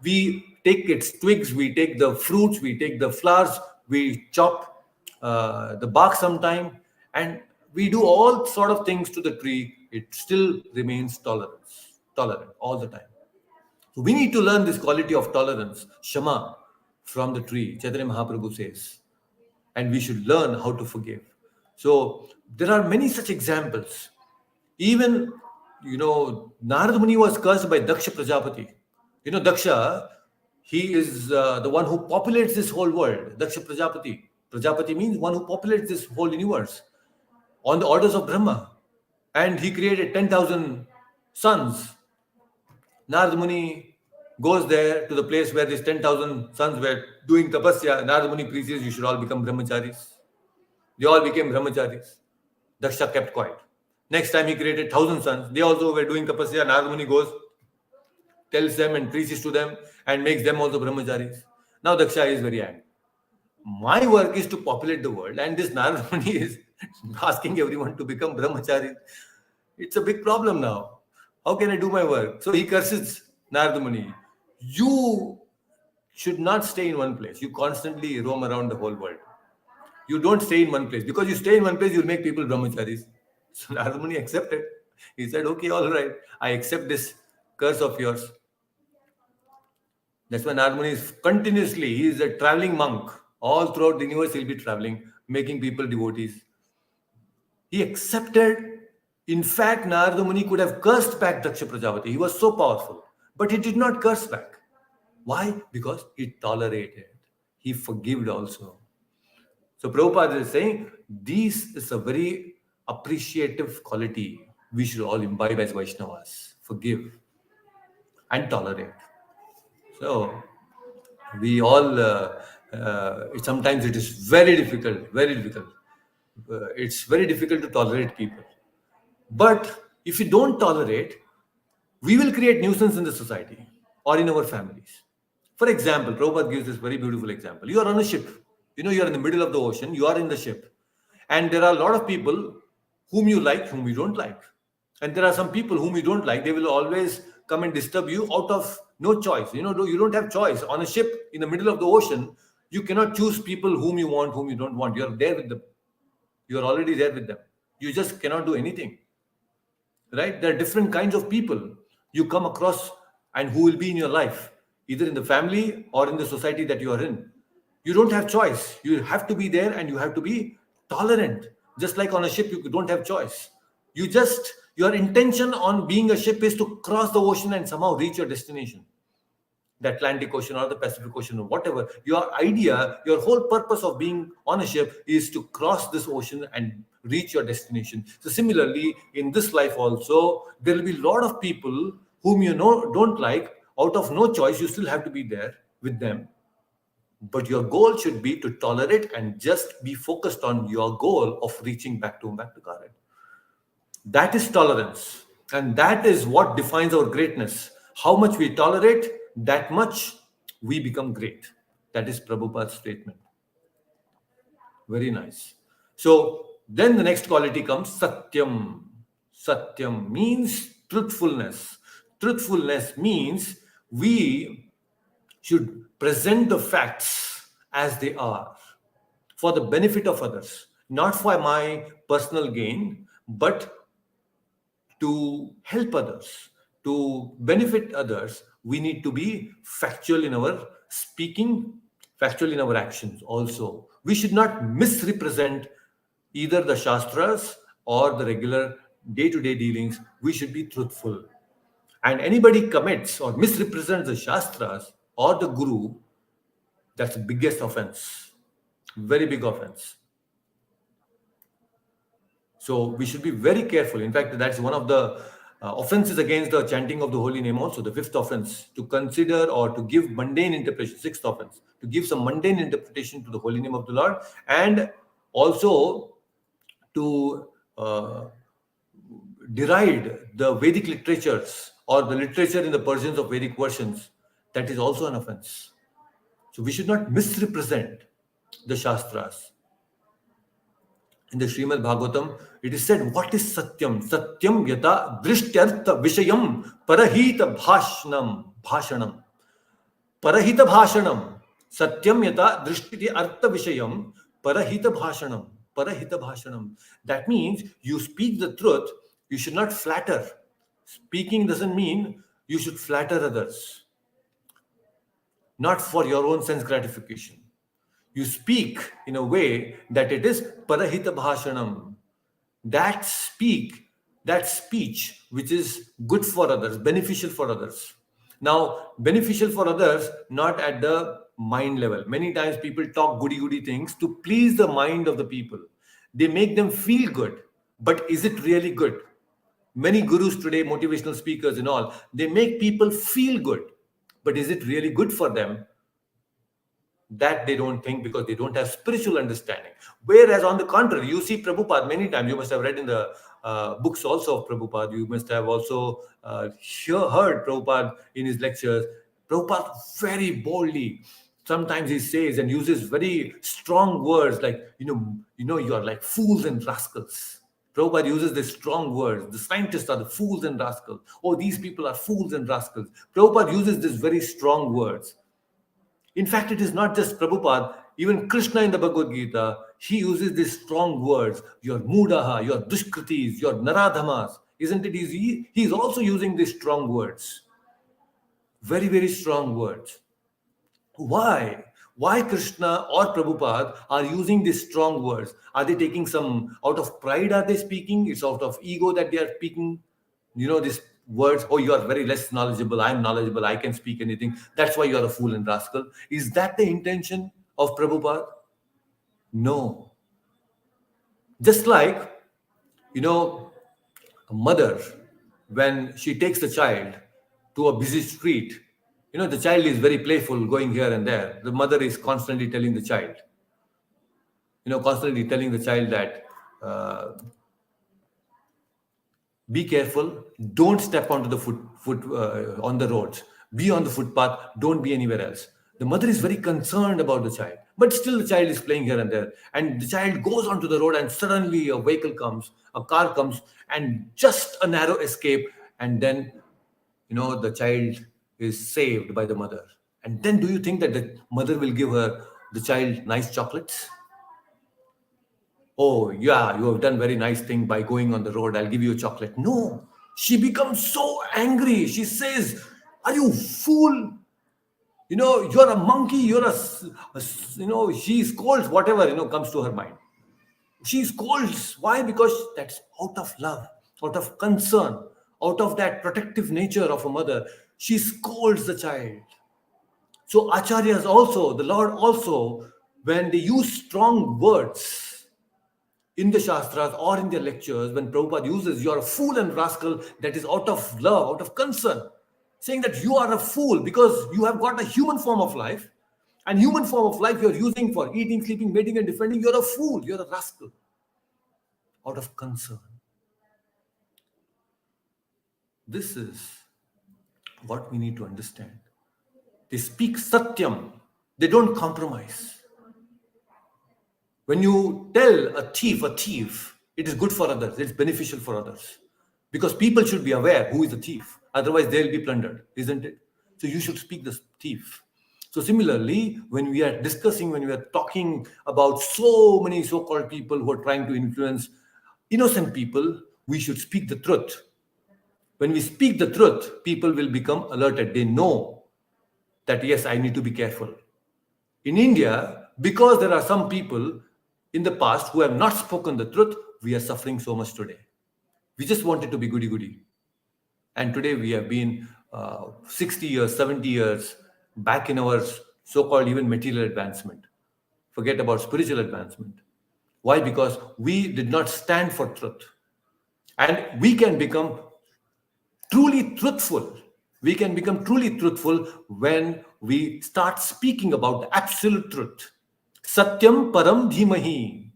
we take its twigs, we take the fruits, we take the flowers, we chop the bark sometime, and we do all sort of things to the tree. It still remains tolerant all the time. So we need to learn this quality of tolerance, Shama, from the tree, Chaitanya Mahaprabhu says. And we should learn how to forgive. So there are many such examples. Even, Narada Muni was cursed by Daksha Prajapati. Daksha, he is the one who populates this whole world. Daksha Prajapati. Prajapati means one who populates this whole universe on the orders of Brahma. And he created 10,000 sons. Narada Muni goes there to the place where these 10,000 sons were doing tapasya. Narada Muni preaches, you should all become brahmacharis. They all became brahmacharis. Daksha kept quiet. Next time he created 1,000 sons. They also were doing tapasya. Narada Muni goes, tells them and preaches to them and makes them also brahmacharis. Now Daksha is very angry. My work is to populate the world, and this Narada Muni is asking everyone to become brahmacharis. It's a big problem now. How can I do my work? So he curses Narada Muni. You should not stay in one place. You constantly roam around the whole world. You don't stay in one place. Because you stay in one place, you'll make people brahmacharis. So Narada Muni accepted. He said, okay, all right. I accept this curse of yours. That's why Narada Muni is continuously, he is a traveling monk. All throughout the universe, he'll be traveling, making people devotees. He accepted. In fact, Narada Muni could have cursed back Daksha Prajapati. He was so powerful. But he did not curse back. Why? Because he tolerated. He forgived also. So Prabhupada is saying, this is a very appreciative quality we should all imbibe as Vaishnavas. Forgive and tolerate. So we all, sometimes it is very difficult. It's very difficult to tolerate people. But if you don't tolerate, we will create nuisance in the society or in our families. For example, Prabhupada gives this very beautiful example. You are on a ship. You are in the middle of the ocean. You are in the ship. And there are a lot of people whom you like, whom you don't like. And there are some people whom you don't like. They will always come and disturb you out of no choice. You don't have choice. On a ship in the middle of the ocean, you cannot choose people whom you want, whom you don't want. You are there with them. You are already there with them. You just cannot do anything. Right? There are different kinds of people you come across and who will be in your life, either in the family or in the society that you are in. You don't have choice. You have to be there and you have to be tolerant. Just like on a ship, you don't have choice. Your intention on being a ship is to cross the ocean and somehow reach your destination. The Atlantic Ocean or the Pacific Ocean or whatever. Your idea, your whole purpose of being on a ship is to cross this ocean and reach your destination. So similarly, in this life also, there will be a lot of people whom don't like. Out of no choice, you still have to be there with them. But your goal should be to tolerate and just be focused on your goal of reaching back to God. That is tolerance. And that is what defines our greatness. How much we tolerate, that much we become great. That is Prabhupada's statement. Very nice. So then the next quality comes Satyam. Satyam means truthfulness. Truthfulness means we should present the facts as they are for the benefit of others, not for my personal gain, but to help others, to benefit others. We need to be factual in our speaking, factual in our actions also. We should not misrepresent either the Shastras or the regular day to day dealings. We should be truthful. And anybody commits or misrepresents the Shastras or the Guru, that's the biggest offense. Very big offense. So we should be very careful. In fact, that's one of the offenses against the chanting of the holy name also, the fifth offense, to consider or to give mundane interpretation, sixth offense, to give some mundane interpretation to the holy name of the Lord, and also to deride the Vedic literatures or the literature in the Persians of Vedic versions. That is also an offense. So we should not misrepresent the Shastras. In the Srimad Bhagavatam, it is said, what is Satyam? Satyam yata drishtyartha vishayam parahita bhashanam. Parahita bhashanam. Satyam yata drishtiti artha vishayam parahita bhashanam. Parahita bhashanam. That means you speak the truth, you should not flatter. Speaking doesn't mean you should flatter others, not for your own sense gratification. You speak in a way that it is parahita bhashanam. That speech which is good for others, beneficial for others. Now, beneficial for others, not at the mind level. Many times people talk goody things to please the mind of the people. They make them feel good. But is it really good? Many gurus today, motivational speakers and all, they make people feel good. But is it really good for them? That they don't think, because they don't have spiritual understanding. Whereas on the contrary, you see Prabhupada many times, you must have read in the books also of Prabhupada, you must have also heard Prabhupada in his lectures. Prabhupada very boldly, sometimes he says and uses very strong words like, you are like fools and rascals. Prabhupada uses these strong words. The scientists are the fools and rascals. Oh, these people are fools and rascals. Prabhupada uses these very strong words. In fact, it is not just Prabhupada, even Krishna in the Bhagavad Gita, he uses these strong words, your mudaha, your dushkritis, your naradhamas. Isn't it easy? He is also using these strong words. Very strong words. Why? Why Krishna or Prabhupada are using these strong words? Are they taking some, out of pride are they speaking? It's out of ego that they are speaking, this words, oh, you are very less knowledgeable, I'm knowledgeable, I can speak anything, that's why you are a fool and rascal. Is that the intention of Prabhupada? No. Just like, a mother, when she takes the child to a busy street, the child is very playful, going here and there. The mother is constantly telling the child, that be careful, don't step onto the foot on the roads, be on the footpath, don't be anywhere else. The mother is very concerned about the child, but still the child is playing here and there, and the child goes onto the road and suddenly a vehicle comes, a car comes, and just a narrow escape, and then the child is saved by the mother. And then do you think that the mother will give the child nice chocolates? Oh, yeah, you have done very nice thing by going on the road, I'll give you a chocolate. No, she becomes so angry. She says, are you fool? You're a monkey, she scolds whatever, comes to her mind. She scolds. Why? Because that's out of love, out of concern, out of that protective nature of a mother. She scolds the child. So acharyas also, the Lord also, when they use strong words in the Shastras or in their lectures, when Prabhupada uses, you are a fool and rascal, that is out of love, out of concern, saying that you are a fool because you have got a human form of life And human form of life you're using for eating, sleeping, mating, and defending, you're a fool, you're a rascal. Out of concern. This is what we need to understand. They speak satyam, they don't compromise. When you tell a thief, it is good for others, it's beneficial for others. Because people should be aware who is the thief, otherwise they'll be plundered, isn't it? So you should speak the thief. So similarly, when we are discussing, when we are talking about so many so-called people who are trying to influence innocent people, we should speak the truth. When we speak the truth, people will become alerted. They know that, yes, I need to be careful. In India, because there are some people in the past who have not spoken the truth, we are suffering so much today. We just wanted to be goody-goody. And today we have been 60 years, 70 years back in our so-called even material advancement. Forget about spiritual advancement. Why? Because we did not stand for truth. And we can become truly truthful. We can become truly truthful when we start speaking about the absolute truth. Satyam param dhimahi.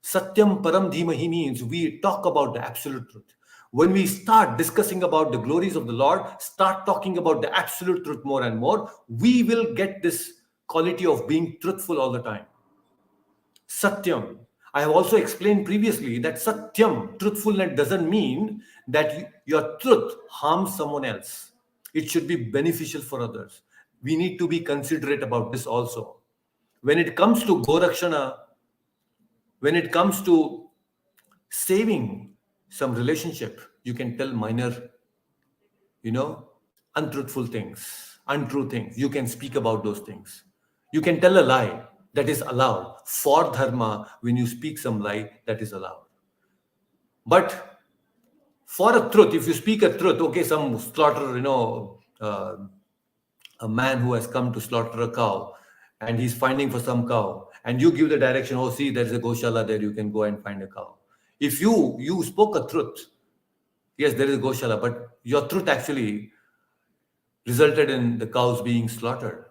Satyam param dhimahi means we talk about the absolute truth. When we start discussing about the glories of the Lord, start talking about the absolute truth more and more, we will get this quality of being truthful all the time. Satyam. I have also explained previously that Satyam, truthfulness, doesn't mean that your truth harms someone else. It should be beneficial for others. We need to be considerate about this also. When it comes to Gorakshana, when it comes to saving some relationship, you can tell minor, untruthful things, untrue things. You can speak about those things. You can tell a lie, that is allowed. For dharma, when you speak some lie, that is allowed. But for a truth, if you speak a truth, okay, some slaughter, a man who has come to slaughter a cow and he's finding for some cow, and you give the direction, oh, see, there's a Goshala there, you can go and find a cow. If you spoke a truth, yes, there is a Goshala, but your truth actually resulted in the cows being slaughtered.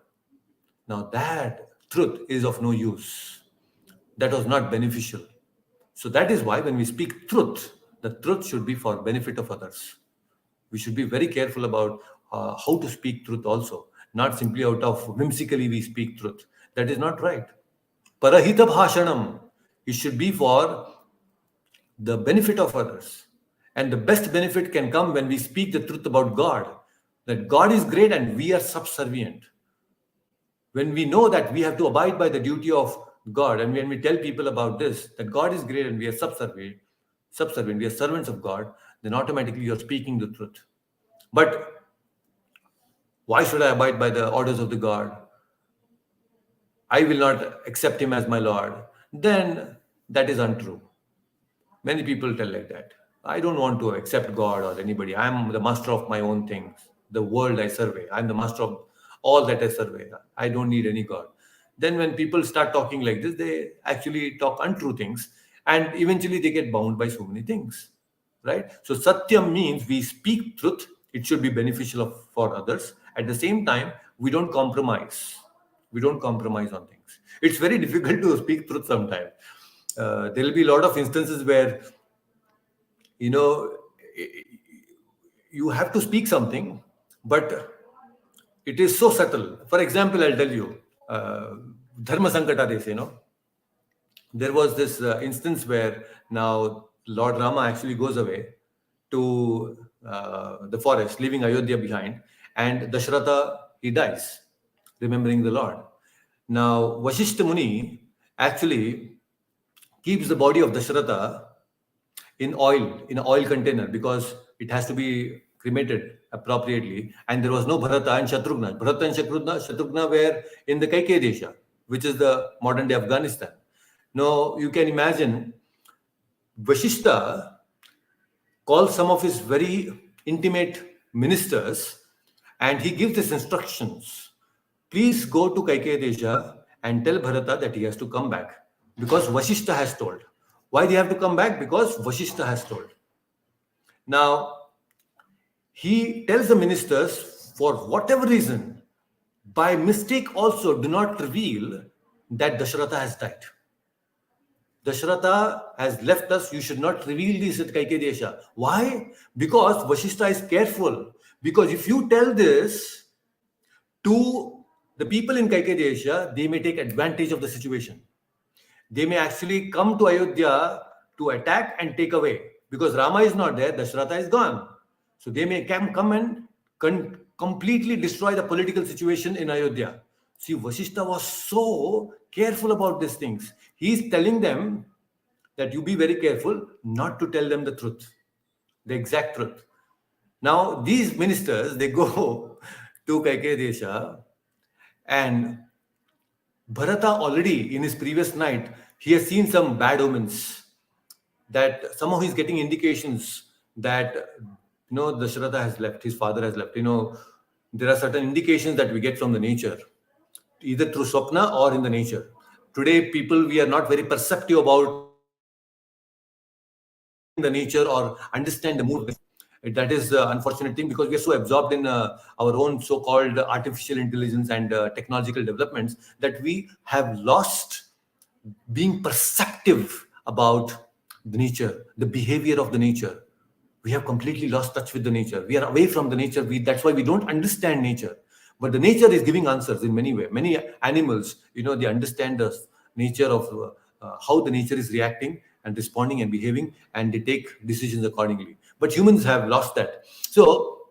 Now that truth is of no use. That was not beneficial. So that is why when we speak truth, the truth should be for benefit of others. We should be very careful about how to speak truth also. Not simply out of whimsically we speak truth. That is not right. Parahita bhashanam. It should be for the benefit of others. And the best benefit can come when we speak the truth about God. That God is great and we are subservient. When we know that we have to abide by the duty of God, and when we tell people about this, that God is great and we are subservient, we are servants of God, then automatically you're speaking the truth. But why should I abide by the orders of the God? I will not accept him as my Lord. Then that is untrue. Many people tell like that. I don't want to accept God or anybody. I'm the master of my own things. The world I survey. I'm the master of all that I survey. I don't need any God. Then when people start talking like this, they actually talk untrue things, and eventually they get bound by so many things, right? So Satyam means we speak truth. It should be beneficial for others. At the same time, we don't compromise. We don't compromise on things. It's very difficult to speak truth sometimes. There will be a lot of instances where, you have to speak something, but it is so subtle. For example, I'll tell you, Dharma Sankata, they say, there was this instance where now Lord Rama actually goes away to the forest, leaving Ayodhya behind, and Dasharatha, he dies, remembering the Lord. Now, Vashishta Muni actually keeps the body of Dasharatha in an oil container, because it has to be cremated appropriately. And there was no Bharata and Shatrugna. Bharata and Shatrugna were in the Kaikai Desha, which is the modern day Afghanistan. Now, you can imagine Vashishta calls some of his very intimate ministers and he gives these instructions. Please go to Kaikai Desha and tell Bharata that he has to come back, because Vashishta has told. Why they have to come back? Because Vashishta has told. Now, he tells the ministers, for whatever reason, by mistake also do not reveal that Dasharatha has died. Dasharatha has left us. You should not reveal this at Kaikadesha. Why? Because Vashishta is careful. Because if you tell this to the people in Kaikadesha, they may take advantage of the situation. They may actually come to Ayodhya to attack and take away. Because Rama is not there, Dasharatha is gone. So they may come and completely destroy the political situation in Ayodhya. See, Vashishta was so careful about these things. He is telling them that you be very careful not to tell them the truth, the exact truth. Now, these ministers, they go to Kaikadesha, and Bharata already in his previous night, he has seen some bad omens, that somehow he's getting indications that, Dasharatha has left, his father has left. There are certain indications that we get from the nature, either through Swapna or in the nature. Today, people, we are not very perceptive about the nature or understand the mood. That is the unfortunate thing, because we are so absorbed in our own so-called artificial intelligence and technological developments that we have lost being perceptive about the nature, the behavior of the nature. We have completely lost touch with the nature. We are away from the nature. That's why we don't understand nature. But the nature is giving answers in many ways. Many animals, they understand the nature of how the nature is reacting and responding and behaving, and they take decisions accordingly. But humans have lost that. So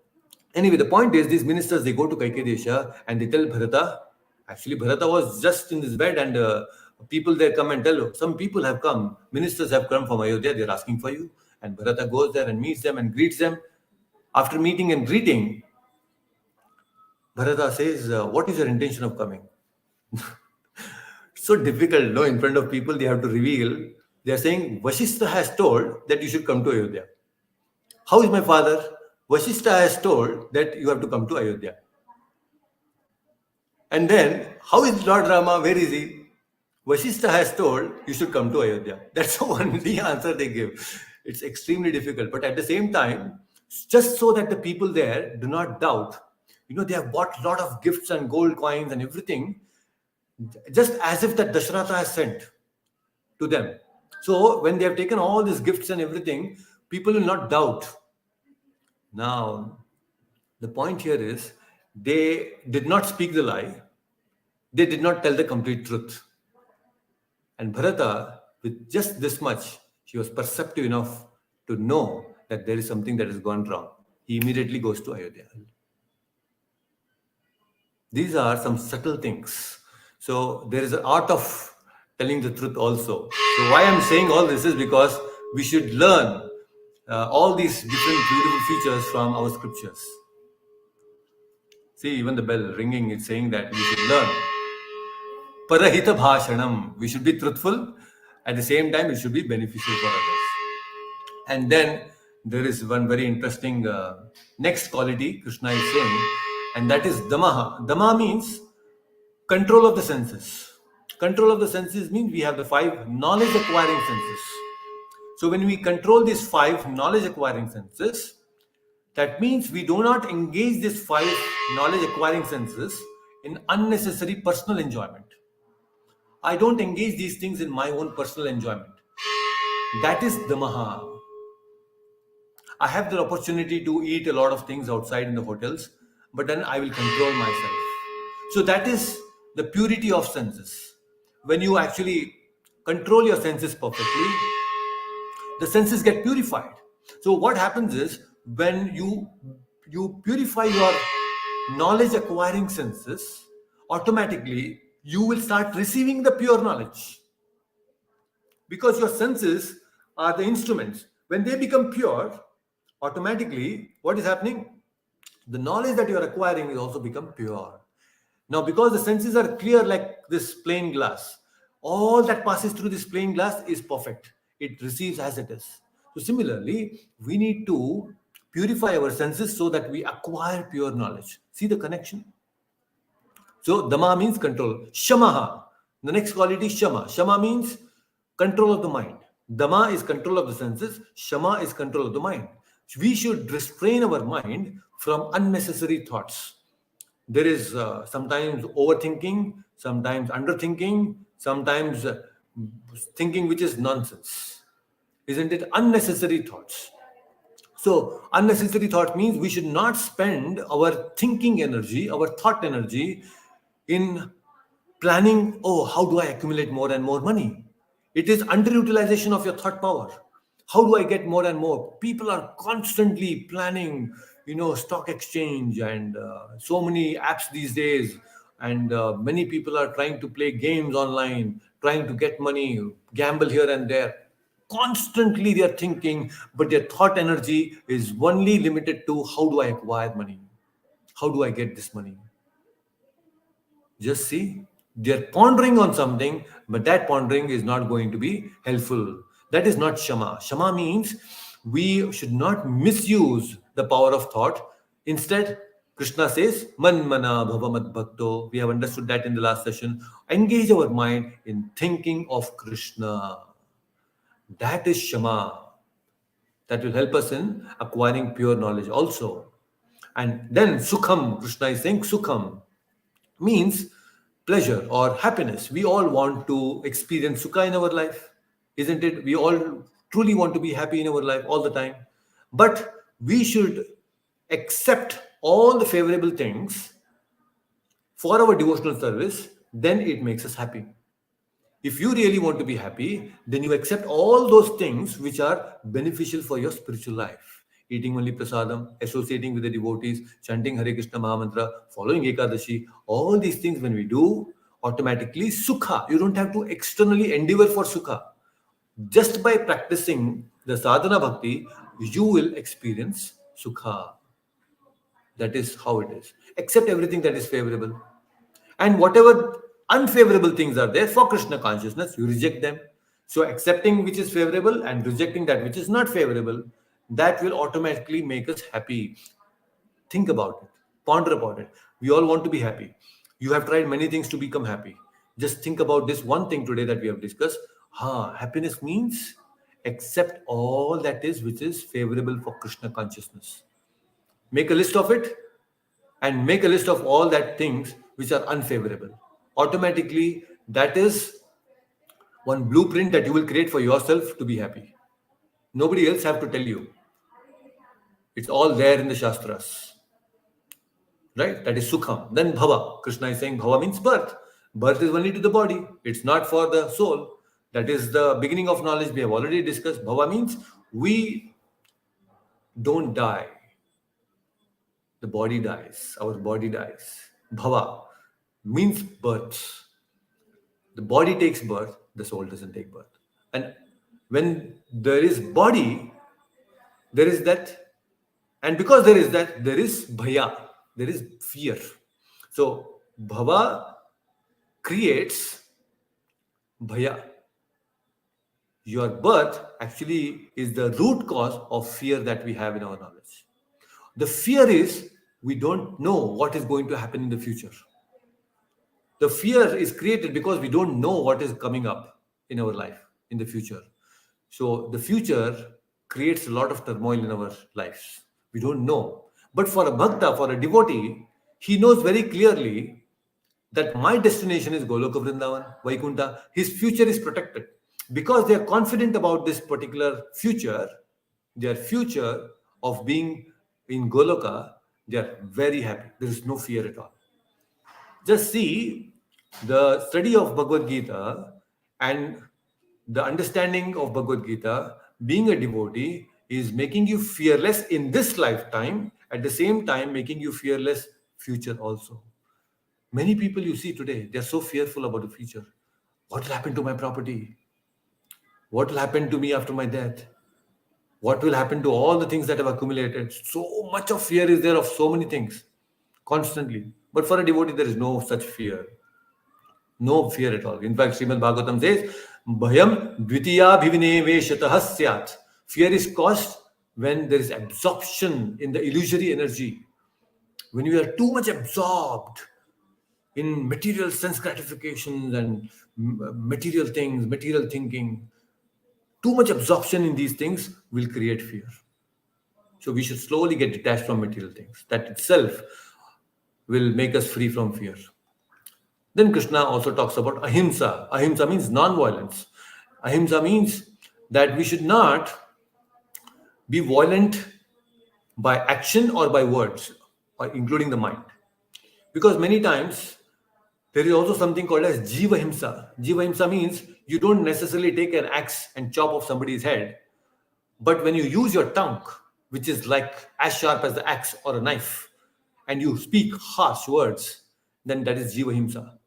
anyway, the point is, these ministers, they go to Kaikadesha and they tell Bharata. Actually, Bharata was just in this bed, and people there come and tell, some people have come, ministers have come from Ayodhya, they're asking for you. And Bharata goes there and meets them and greets them. After meeting and greeting, Bharata says, what is your intention of coming? So difficult, no? In front of people, they have to reveal. They are saying, Vashishta has told that you should come to Ayodhya. How is my father? Vashishta has told that you have to come to Ayodhya. And then, how is Lord Rama? Where is he? Vashishta has told you should come to Ayodhya. That's the only answer they give. It's extremely difficult. But at the same time, just so that the people there do not doubt, they have bought a lot of gifts and gold coins and everything, just as if that Dasharatha has sent to them. So when they have taken all these gifts and everything, people will not doubt. Now, the point here is, they did not speak the lie. They did not tell the complete truth. And Bharata, with just this much, he was perceptive enough to know that there is something that has gone wrong. He immediately goes to Ayodhya. These are some subtle things. So there is an art of telling the truth also. So why I'm saying all this is because we should learn all these different beautiful features from our scriptures. See, even the bell ringing is saying that we should learn. Parahita bhashanam. We should be truthful. At the same time, it should be beneficial for others. And then there is one very interesting next quality Krishna is saying, and that is damaha. Dama means control of the senses. Control of the senses means we have the 5 knowledge acquiring senses. So when we control these 5 knowledge acquiring senses, that means we do not engage these 5 knowledge acquiring senses in unnecessary personal enjoyment. I don't engage these things in my own personal enjoyment. That is damaha. I have the opportunity to eat a lot of things outside in the hotels, but then I will control myself. So that is the purity of senses. When you actually control your senses perfectly, the senses get purified. So what happens is, when you purify your knowledge acquiring senses, automatically you will start receiving the pure knowledge. Because your senses are the instruments. When they become pure, automatically what is happening? The knowledge that you are acquiring will also become pure. Now, because the senses are clear like this plain glass, all that passes through this plain glass is perfect. It receives as it is. So similarly, we need to purify our senses so that we acquire pure knowledge. See the connection? So Dama means control. Shamaha. The next quality is Shama. Shama means control of the mind. Dama is control of the senses. Shama is control of the mind. We should restrain our mind from unnecessary thoughts. There is sometimes overthinking, sometimes underthinking, sometimes thinking which is nonsense. Isn't it? Unnecessary thoughts. So, unnecessary thought means we should not spend our thinking energy, our thought energy in planning, oh, how do I accumulate more and more money? It is underutilization of your thought power. How do I get more and more? People are constantly planning, stock exchange and so many apps these days. And many people are trying to play games online, trying to get money, gamble here and there. Constantly they are thinking, but their thought energy is only limited to how do I acquire money? How do I get this money? Just see, they're pondering on something, but that pondering is not going to be helpful. That is not Shama. Shama means we should not misuse the power of thought. Instead, Krishna says, Man mana bhavamad bhakto. We have understood that in the last session. Engage our mind in thinking of Krishna. That is Shama. That will help us in acquiring pure knowledge also. And then Sukham, Krishna is saying Sukham means pleasure or happiness. We all want to experience sukha in our life, isn't it? We all truly want to be happy in our life all the time. But we should accept all the favorable things for our devotional service, then it makes us happy. If you really want to be happy, then you accept all those things which are beneficial for your spiritual life. Eating only prasadam, associating with the devotees, chanting Hare Krishna Mahamantra, following Ekadashi, all these things when we do, automatically sukha. You don't have to externally endeavor for sukha. Just by practicing the sadhana bhakti, you will experience sukha. That is how it is. Accept everything that is favorable. And whatever unfavorable things are there for Krishna consciousness, you reject them. So accepting which is favorable and rejecting that which is not favorable, that will automatically make us happy. Think about it, ponder about it. We all want to be happy. You have tried many things to become happy. Just think about this one thing today that we have discussed. Happiness means accept all that is which is favorable for Krishna consciousness. Make a list of it and make a list of all that things which are unfavorable. Automatically, that is one blueprint that you will create for yourself to be happy. Nobody else have to tell you. It's all there in the Shastras. Right? That is Sukham. Then Bhava. Krishna is saying Bhava means birth. Birth is only to the body. It's not for the soul. That is the beginning of knowledge we have already discussed. Bhava means we don't die. The body dies. Our body dies. Bhava means birth. The body takes birth, the soul doesn't take birth. And when there is body, there is that, and because there is that, there is bhaya, there is fear. So bhava creates bhaya. Your birth actually is the root cause of fear that we have in our knowledge. The fear is we don't know what is going to happen in the future. The fear is created because we don't know what is coming up in our life in the future. So the future creates a lot of turmoil in our lives. We don't know. But for a bhakta, for a devotee, he knows very clearly that my destination is Goloka Vrindavan, Vaikunta. His future is protected. Because they are confident about this particular future, their future of being in Goloka, they are very happy. There is no fear at all. Just see the study of Bhagavad Gita and the understanding of Bhagavad Gita, being a devotee is making you fearless in this lifetime, at the same time making you fearless future also. Many people you see today, they are so fearful about the future. What will happen to my property? What will happen to me after my death? What will happen to all the things that have accumulated? So much of fear is there of so many things constantly. But for a devotee, there is no such fear. No fear at all. In fact, Srimad Bhagavatam says, Bhayam dvitiya bhivineveshatah syat. Fear is caused when there is absorption in the illusory energy. When you are too much absorbed in material sense gratifications and material things, material thinking, too much absorption in these things will create fear. So we should slowly get detached from material things. That itself will make us free from fear. Then Krishna also talks about ahimsa. Ahimsa means non-violence. Ahimsa means that we should not be violent by action or by words, or including the mind. Because many times there is also something called as jiva himsa. Jiva himsa means you don't necessarily take an axe and chop off somebody's head, but when you use your tongue, which is like as sharp as the axe or a knife, and you speak harsh words, then that is jiva himsa.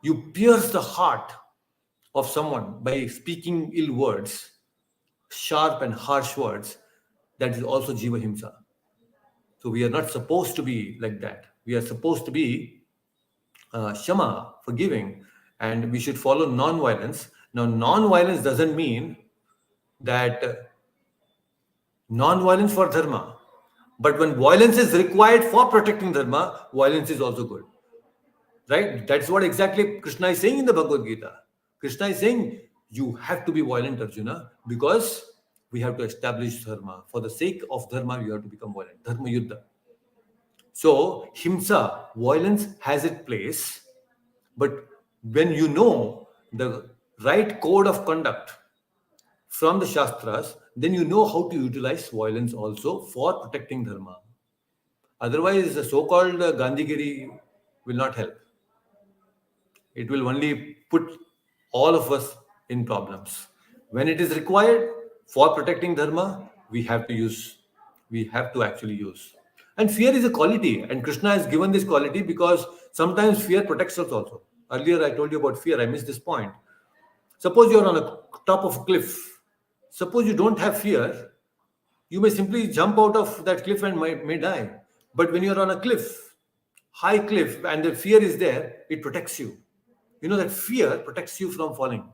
You pierce the heart of someone by speaking ill words, sharp and harsh words. That is also jiva himsa. So we are not supposed to be like that. We are supposed to be shama, forgiving, and we should follow non-violence. Now, non-violence doesn't mean that non-violence for dharma, but when violence is required for protecting dharma, violence is also good, right? That's what exactly Krishna is saying in the Bhagavad Gita. Krishna is saying you have to be violent, Arjuna, because we have to establish dharma. For the sake of dharma, you have to become violent. Dharma yuddha. So, himsa, violence has its place, but when you know the right code of conduct from the Shastras, then you know how to utilize violence also for protecting dharma. Otherwise, the so called Gandhigiri will not help. It will only put all of us in problems. When it is required for protecting dharma, we have to actually use. And fear is a quality, and Krishna has given this quality because sometimes fear protects us also. Earlier, I told you about fear, I missed this point. Suppose you're on a top of a cliff. Suppose you don't have fear, you may simply jump out of that cliff and may die. But when you're on a cliff, high cliff, and the fear is there, it protects you. You know that fear protects you from falling,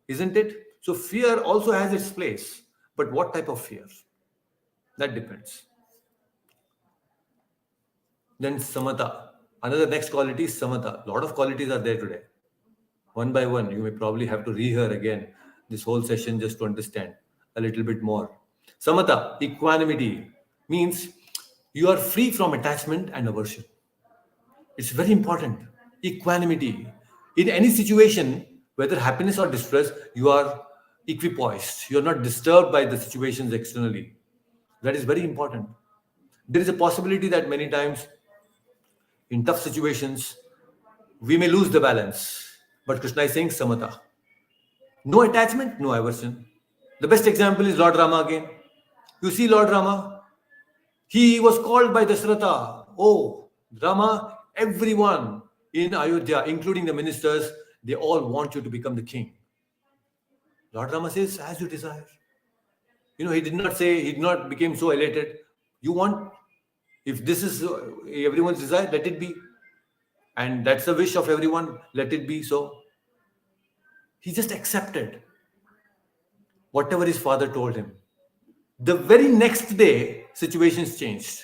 isn't it? So fear also has its place. But what type of fear? That depends. Then samatha. Another next quality is samatha. A lot of qualities are there today. One by one, you may probably have to rehear again this whole session just to understand a little bit more. Samatha, equanimity, means you are free from attachment and aversion. It's very important. Equanimity. In any situation, whether happiness or distress, you are equipoised. You're not disturbed by the situations externally. That is very important. There is a possibility that many times in tough situations, we may lose the balance. But Krishna is saying samatha. No attachment, no aversion. The best example is Lord Rama again. You see Lord Rama, he was called by Dasharatha. Oh, Rama, everyone in Ayodhya, including the ministers, they all want you to become the king. Lord Rama says, as you desire. You know, he did not say, he did not become so elated. You want, if this is everyone's desire, let it be. And that's the wish of everyone, let it be so. He just accepted whatever his father told him. The very next day, situations changed.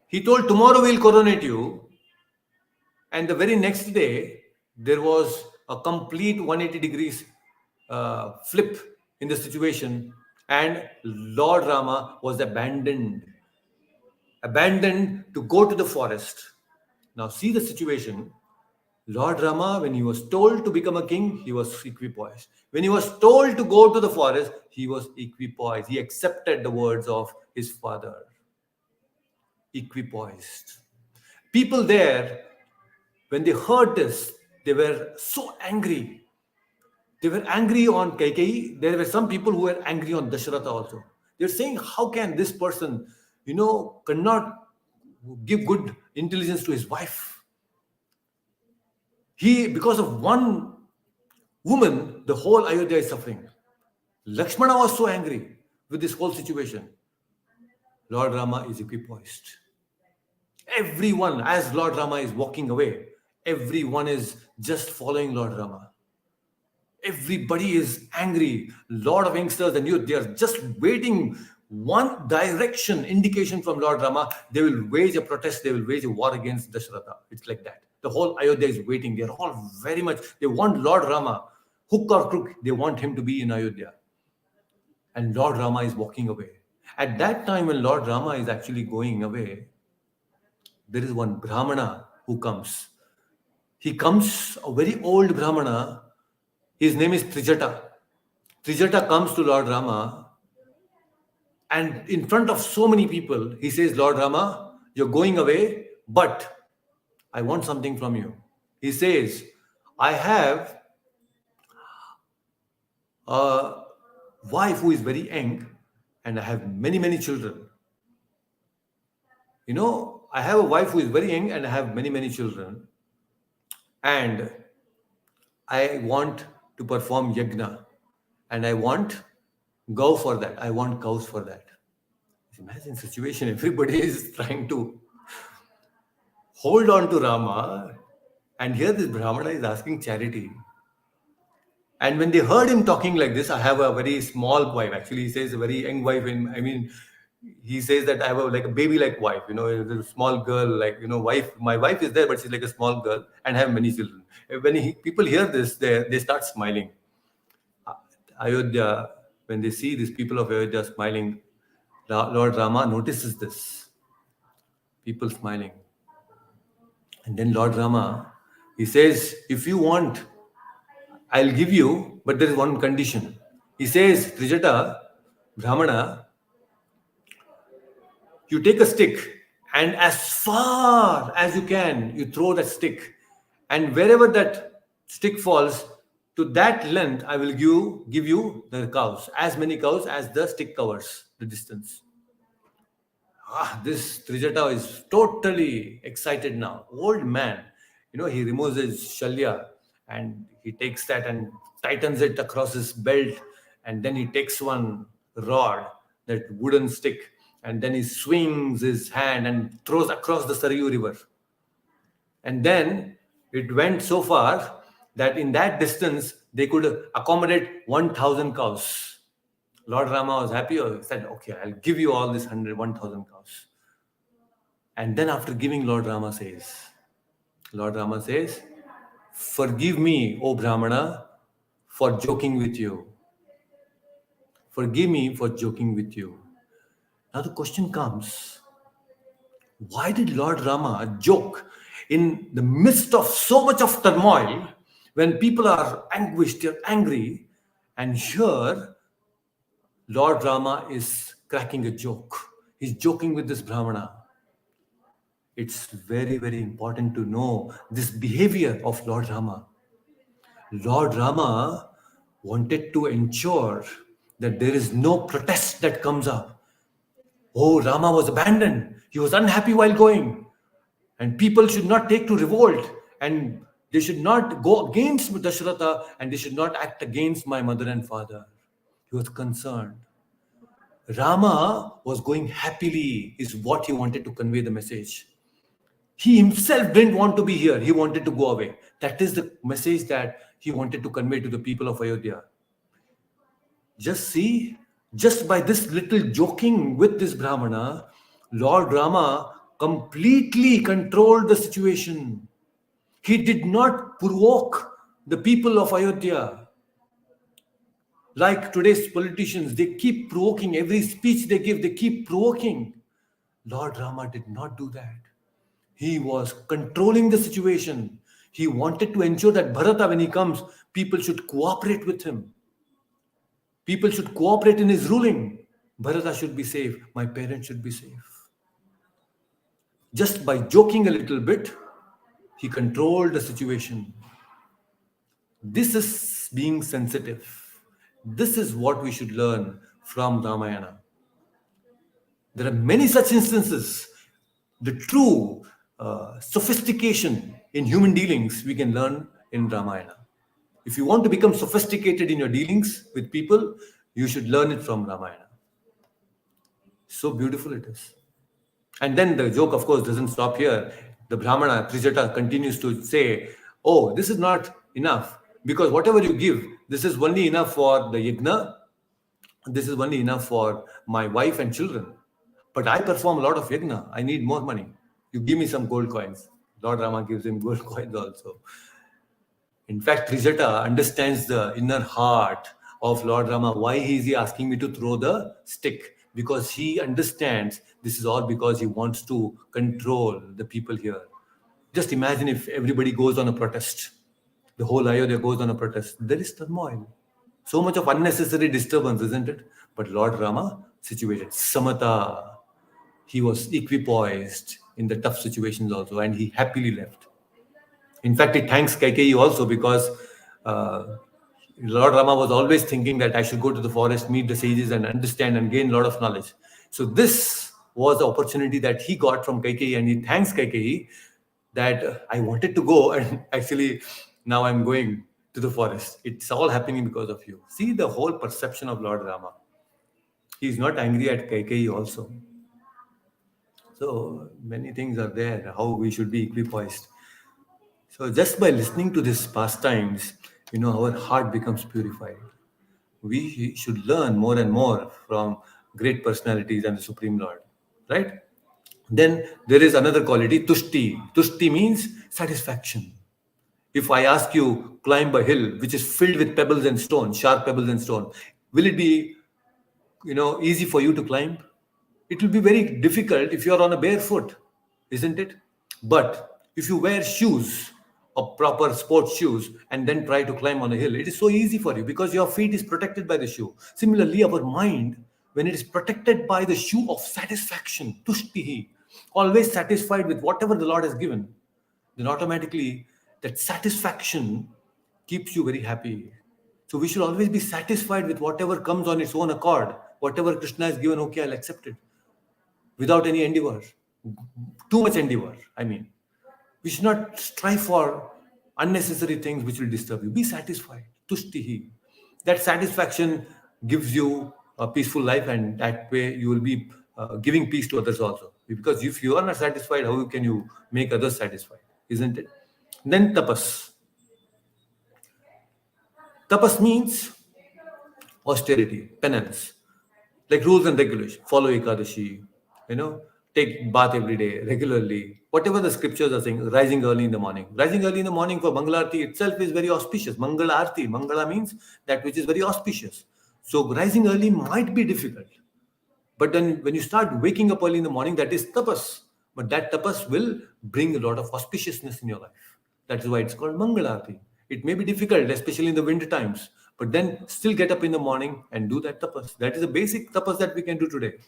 He told, tomorrow we'll coronate you. And the very next day, there was a complete 180 degrees flip in the situation. And Lord Rama was abandoned to go to the forest. Now, see the situation. Lord Rama, when he was told to become a king, he was equipoised. When he was told to go to the forest, he was equipoised. He accepted the words of his father. Equipoised. People there, when they heard this, they were so angry. They were angry on Kaikeyi. There were some people who were angry on Dasharatha also. They're saying, how can this person, cannot give good intelligence to his wife? Because of one woman, the whole Ayodhya is suffering. Lakshmana was so angry with this whole situation. Lord Rama is equipoised. Everyone, as Lord Rama is walking away, everyone is just following Lord Rama. Everybody is angry. Lot of youngsters and youth, they are just waiting one direction, indication from Lord Rama. They will wage a protest, they will wage a war against Dasharatha. It's like that. The whole Ayodhya is waiting. They're all very much, they want Lord Rama, hook or crook, they want him to be in Ayodhya. And Lord Rama is walking away. At that time when Lord Rama is actually going away, there is one Brahmana who comes. He comes, a very old Brahmana. His name is Trijata. Trijata comes to Lord Rama, and in front of so many people, he says, Lord Rama, you're going away, but I want something from you. He says, I have a wife who is very young, and I have many, many children. I have a wife who is very young, and I have many, many children. And I want to perform yajna, and I want go for that. I want cows for that. Imagine situation. Everybody is trying to hold on to Rama, and here this Brahmana is asking charity. And when they heard him talking like this, I have a very small wife. Actually, he says a very young wife. He says that I have like a baby-like wife. A small girl, wife. My wife is there, but she's like a small girl, and I have many children. When people hear this, they start smiling. Ayodhya, when they see these people of Ayodhya smiling, Lord Rama notices this. People smiling. And then Lord Rama, he says, if you want, I'll give you, but there is one condition. He says, Trijata, Brahmana, you take a stick, and as far as you can, you throw that stick. And wherever that stick falls, to that length, I will give you the cows, as many cows as the stick covers the distance. This Trijata is totally excited now. Old man, he removes his shalya and he takes that and tightens it across his belt. And then he takes one rod, that wooden stick, and then he swings his hand and throws across the Saryu river. And then it went so far that in that distance, they could accommodate 1,000 cows. Lord Rama was happy. He said, okay, I'll give you all this 1,000 cows. And then after giving, Lord Rama says, forgive me, O Brahmana, for joking with you. Forgive me for joking with you. Now the question comes, why did Lord Rama joke in the midst of so much of turmoil when people are anguished, they're angry, and here Lord Rama is cracking a joke. He's joking with this Brahmana. It's very, very important to know this behavior of Lord Rama. Lord Rama wanted to ensure that there is no protest that comes up. Oh, Rama was abandoned. He was unhappy while going. And people should not take to revolt. And they should not go against Dasharatha, and they should not act against my mother and father. He was concerned. Rama was going happily, is what he wanted to convey the message. He himself didn't want to be here. He wanted to go away. That is the message that he wanted to convey to the people of Ayodhya. Just see, just by this little joking with this Brahmana, Lord Rama completely controlled the situation. He did not provoke the people of Ayodhya. Like today's politicians, they keep provoking. Every speech they give, they keep provoking. Lord Rama did not do that. He was controlling the situation. He wanted to ensure that Bharata, when he comes, people should cooperate with him. People should cooperate in his ruling. Bharata should be safe. My parents should be safe. Just by joking a little bit, he controlled the situation. This is being sensitive. This is what we should learn from Ramayana. There are many such instances. The true sophistication in human dealings we can learn in Ramayana. If you want to become sophisticated in your dealings with people, you should learn it from Ramayana. So beautiful it is. And then the joke, of course, doesn't stop here. The Brahmana, Trijata, continues to say, oh, this is not enough. Because whatever you give, this is only enough for the yajna. This is only enough for my wife and children. But I perform a lot of yajna. I need more money. You give me some gold coins. Lord Rama gives him gold coins also. In fact, Trijata understands the inner heart of Lord Rama. Why is he asking me to throw the stick? because he understands this is all because he wants to control the people here. Just imagine if everybody goes on a protest, the whole Ayodhya goes on a protest. There is turmoil. So much of unnecessary disturbance, isn't it? But Lord Rama situated Samata. He was equipoised in the tough situations also, and he happily left. In fact, it thanks Kaikeyi also because Lord Rama was always thinking that I should go to the forest, meet the sages, and understand and gain a lot of knowledge. So this was the opportunity that he got from Kaikeyi, and he thanks Kaikeyi that I wanted to go, and actually now I'm going to the forest. It's all happening because of you. See the whole perception of Lord Rama. He's not angry at Kaikeyi also. So many things are there, how we should be equipoised. So just by listening to these pastimes, our heart becomes purified. We should learn more and more from great personalities and the Supreme Lord, right? Then there is another quality, tushti. Tushti means satisfaction. If I ask you climb a hill which is filled with pebbles and stone, sharp pebbles and stone, will it be easy for you to climb? It will be very difficult if you are on a bare foot, isn't it? But if you wear shoes, or proper sports shoes, and then try to climb on a hill, it is so easy for you because your feet is protected by the shoe. Similarly, our mind, when it is protected by the shoe of satisfaction, tushtihi, always satisfied with whatever the Lord has given, then automatically that satisfaction keeps you very happy. So we should always be satisfied with whatever comes on its own accord. Whatever Krishna has given, okay, I'll accept it without any endeavor. Too much endeavor, I mean. We should not strive for unnecessary things which will disturb you. Be satisfied. Tushtihi. That satisfaction gives you a peaceful life, and that way you will be giving peace to others also. Because if you are not satisfied, how can you make others satisfied? Isn't it? Then tapas. Tapas means austerity, penance, like rules and regulations. Follow Ekadashi, take bath every day, regularly. Whatever the scriptures are saying, rising early in the morning. Rising early in the morning for Mangalarti itself is very auspicious. Mangala Arti. Mangala means that which is very auspicious. So rising early might be difficult. But then when you start waking up early in the morning, that is tapas. But that tapas will bring a lot of auspiciousness in your life. That is why it's called Mangalarti. It may be difficult, especially in the winter times. But then still get up in the morning and do that tapas. That is a basic tapas that we can do today.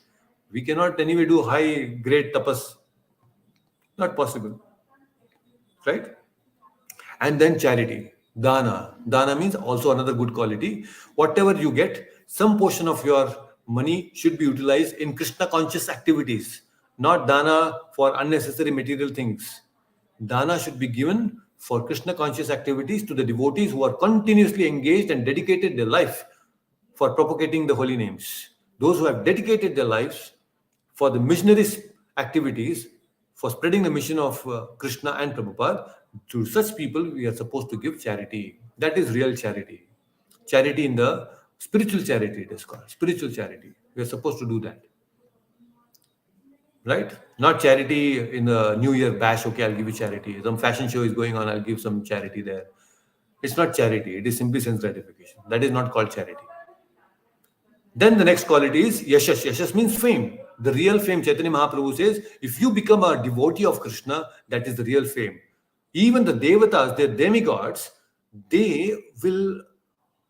We cannot anyway do high grade tapas. Not possible. Right? And then charity. Dana. Dana means also another good quality. Whatever you get, some portion of your money should be utilized in Krishna conscious activities, not dana for unnecessary material things. Dana should be given for Krishna conscious activities to the devotees who are continuously engaged and dedicated their life for propagating the holy names. Those who have dedicated their lives for the missionaries activities, for spreading the mission of Krishna and Prabhupada, to such people we are supposed to give charity. That is real charity. Charity in the spiritual charity, it is called. Spiritual charity. We are supposed to do that. Right? Not charity in the New Year bash, okay, I'll give you charity. Some fashion show is going on, I'll give some charity there. It's not charity, it is simply sense gratification. That is not called charity. Then the next quality is yashas. Yashas means fame. The real fame, Chaitanya Mahaprabhu says, if you become a devotee of Krishna, that is the real fame. Even the devatas, the demigods, they will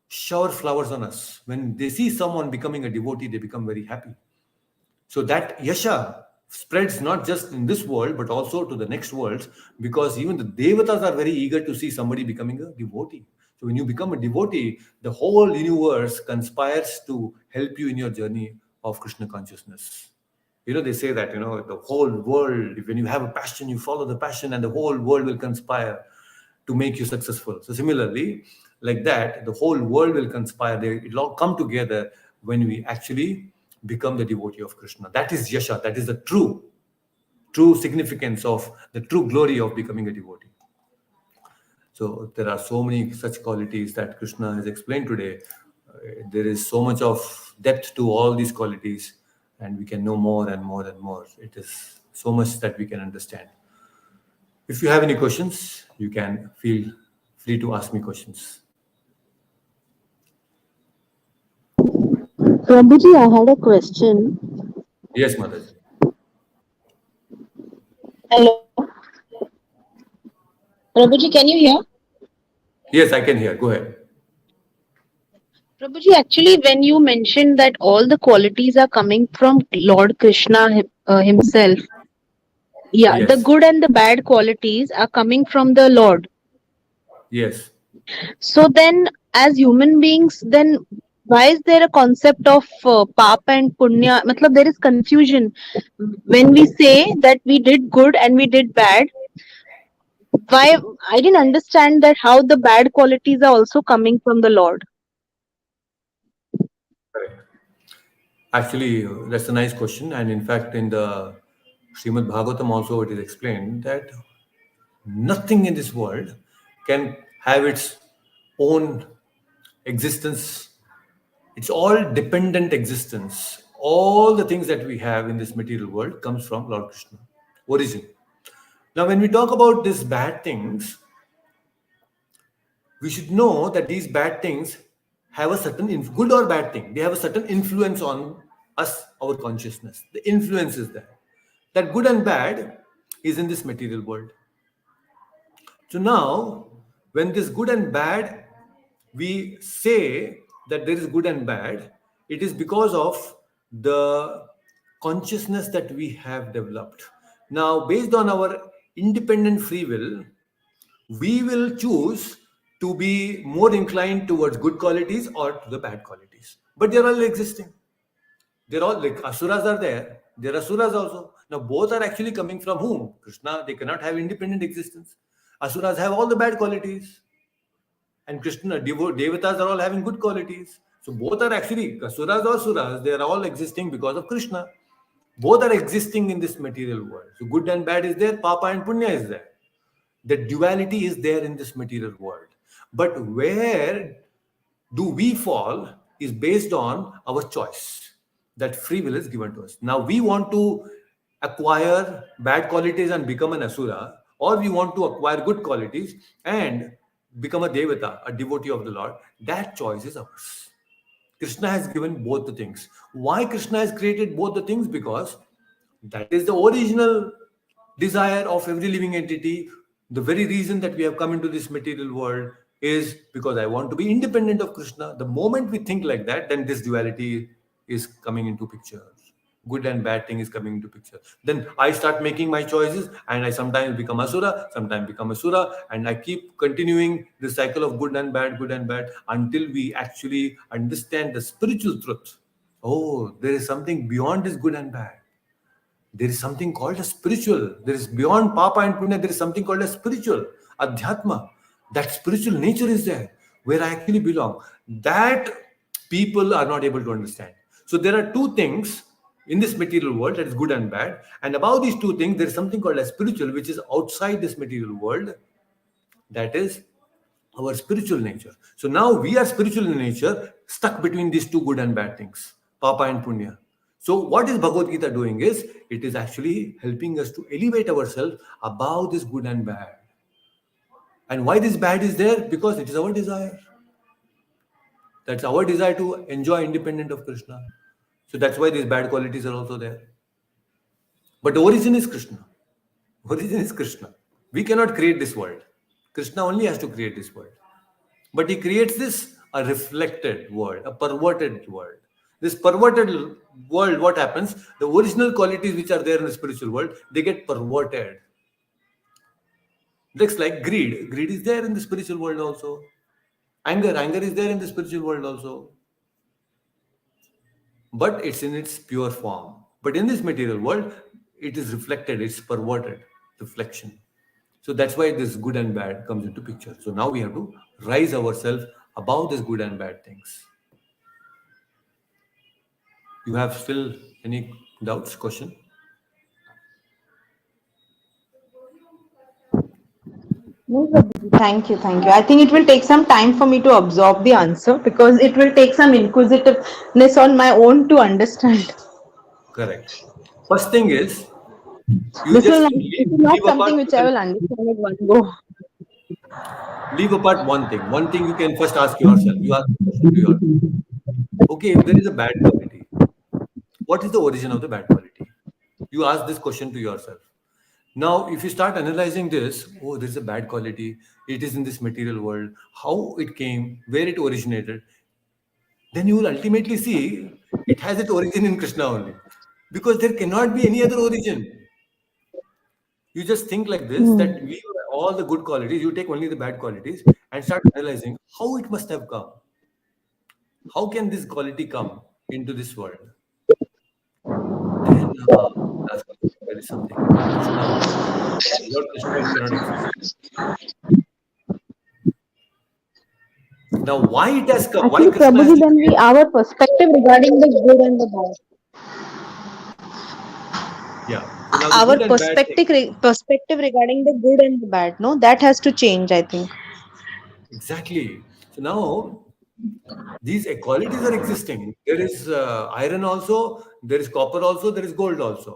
shower flowers on us. When they see someone becoming a devotee, they become very happy. So that yasha spreads not just in this world, but also to the next worlds, because even the devatas are very eager to see somebody becoming a devotee. So when you become a devotee, the whole universe conspires to help you in your journey of Krishna consciousness. They say that, the whole world, when you have a passion, you follow the passion, and the whole world will conspire to make you successful. So similarly, like that, the whole world will conspire. It'll all come together when we actually become the devotee of Krishna. That is yasha. That is the true significance of the true glory of becoming a devotee. So there are so many such qualities that Krishna has explained today. There is so much of depth to all these qualities, and we can know more and more and more. It is so much that we can understand. If you have any questions, you can feel free to ask me questions. Prabhuji, I had a question. Yes, Mataji. Hello. Prabhuji, can you hear? Yes, I can hear. Go ahead. Prabhuji, actually, when you mentioned that all the qualities are coming from Lord Krishna himself, yeah, the Yes. good and the bad qualities are coming from the Lord. Yes. So then, as human beings, then why is there a concept of papa and punya? Matlab, there is confusion when we say that we did good and we did bad. Why I didn't understand that how the bad qualities are also coming from the Lord. Correct. Actually, that's a nice question. And in fact, in the Srimad Bhagavatam also it is explained that nothing in this world can have its own existence. It's all dependent existence. All the things that we have in this material world comes from Lord Krishna, origin. Now, when we talk about these bad things, we should know that these bad things have a certain good or bad thing. They have a certain influence on us, our consciousness. The influence is there. That good and bad is in this material world. So now, when this good and bad, we say that there is good and bad, it is because of the consciousness that we have developed. Now, based on our independent free will, we will choose to be more inclined towards good qualities or to the bad qualities. But they're all existing. They're all like asuras are there. There are asuras also. Now both are actually coming from whom? Krishna. They cannot have independent existence. Asuras have all the bad qualities, and Krishna devatas are all having good qualities. So both are actually asuras or suras. They are all existing because of Krishna. Both are existing in this material world. So good and bad is there. Papa and punya is there. The duality is there in this material world. But where do we fall is based on our choice. That free will is given to us. Now we want to acquire bad qualities and become an asura, or we want to acquire good qualities and become a devata, a devotee of the Lord. That choice is ours. Krishna has given both the things. Why Krishna has created both the things? Because that is the original desire of every living entity. The very reason that we have come into this material world is because I want to be independent of Krishna. The moment we think like that, then this duality is coming into picture. Good and bad thing is coming into picture. Then I start making my choices, and I sometimes become asura, sometimes become asura, and I keep continuing the cycle of good and bad, until we actually understand the spiritual truth. Oh, there is something beyond this good and bad. There is something called a spiritual. There is beyond Papa and Punya, there is something called a spiritual, Adhyatma. That spiritual nature is there, where I actually belong. That people are not able to understand. So there are two things in this material world, that is good and bad. And above these two things, there is something called a spiritual, which is outside this material world. That is our spiritual nature. So now we are spiritual in nature, stuck between these two good and bad things, Papa and Punya. So what is Bhagavad Gita doing is, it is actually helping us to elevate ourselves above this good and bad. And why this bad is there? Because it is our desire. That's our desire to enjoy independent of Krishna. So that's why these bad qualities are also there. But the origin is Krishna. Origin is Krishna. We cannot create this world. Krishna only has to create this world. But he creates this a reflected world, a perverted world. This perverted world, what happens? The original qualities which are there in the spiritual world, they get perverted. Looks like greed. Greed is there in the spiritual world also. Anger is there in the spiritual world also. But it's in its pure form. But in this material world, it is reflected, it's perverted reflection. So that's why this good and bad comes into picture. So now we have to rise ourselves above this good and bad things. You have still any doubts, question? No, Prabhuji. Thank you, thank you. I think it will take some time for me to absorb the answer because it will take some inquisitiveness on my own to understand. Correct. First thing is, you This will just not, this is not leave apart, something which I will understand at one go. leave apart one thing. One thing you can first ask yourself. You ask the question to yourself. Okay, if there is a bad quality, what is the origin of the bad quality? You ask this question to yourself. Now, if you start analyzing this, oh, there's a bad quality, it is in this material world, how it came, where it originated, then you will ultimately see it has its origin in Krishna only. Because there cannot be any other origin. You just think like this, Hmm. that leave all the good qualities, you take only the bad qualities and start analyzing how it must have come. How can this quality come into this world? Then ask, there is something. Krishna only. Without Krishna, it cannot exist. Now, why it has come? Why Actually, Krishna has Prabhuji, to then we create? our perspective regarding the good and the bad. Yeah. So now the Our good and bad thing. perspective regarding the good and the bad, no, that has to change, I think. Exactly. So now these qualities are existing. There is iron also, there is copper also, there is gold also.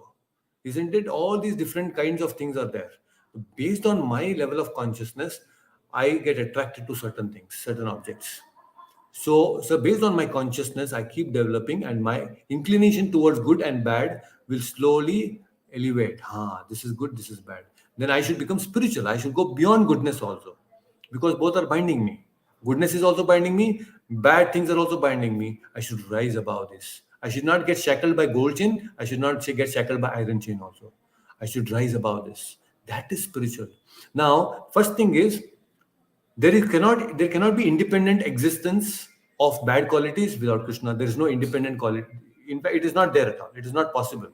Isn't it? All these different kinds of things are there. Based on my level of consciousness, I get attracted to certain things, certain objects. So based on my consciousness, I keep developing, and my inclination towards good and bad will slowly elevate. This is good, this is bad. Then I should become spiritual. I should go beyond goodness also, because both are binding me. Goodness is also binding me. Bad things are also binding me. I should rise above this. I should not get shackled by gold chain. I should not get shackled by iron chain also. I should rise above this. That is spiritual. Now, first thing is, there cannot be independent existence of bad qualities without Krishna. There is no independent quality. In fact, it is not there at all. It is not possible.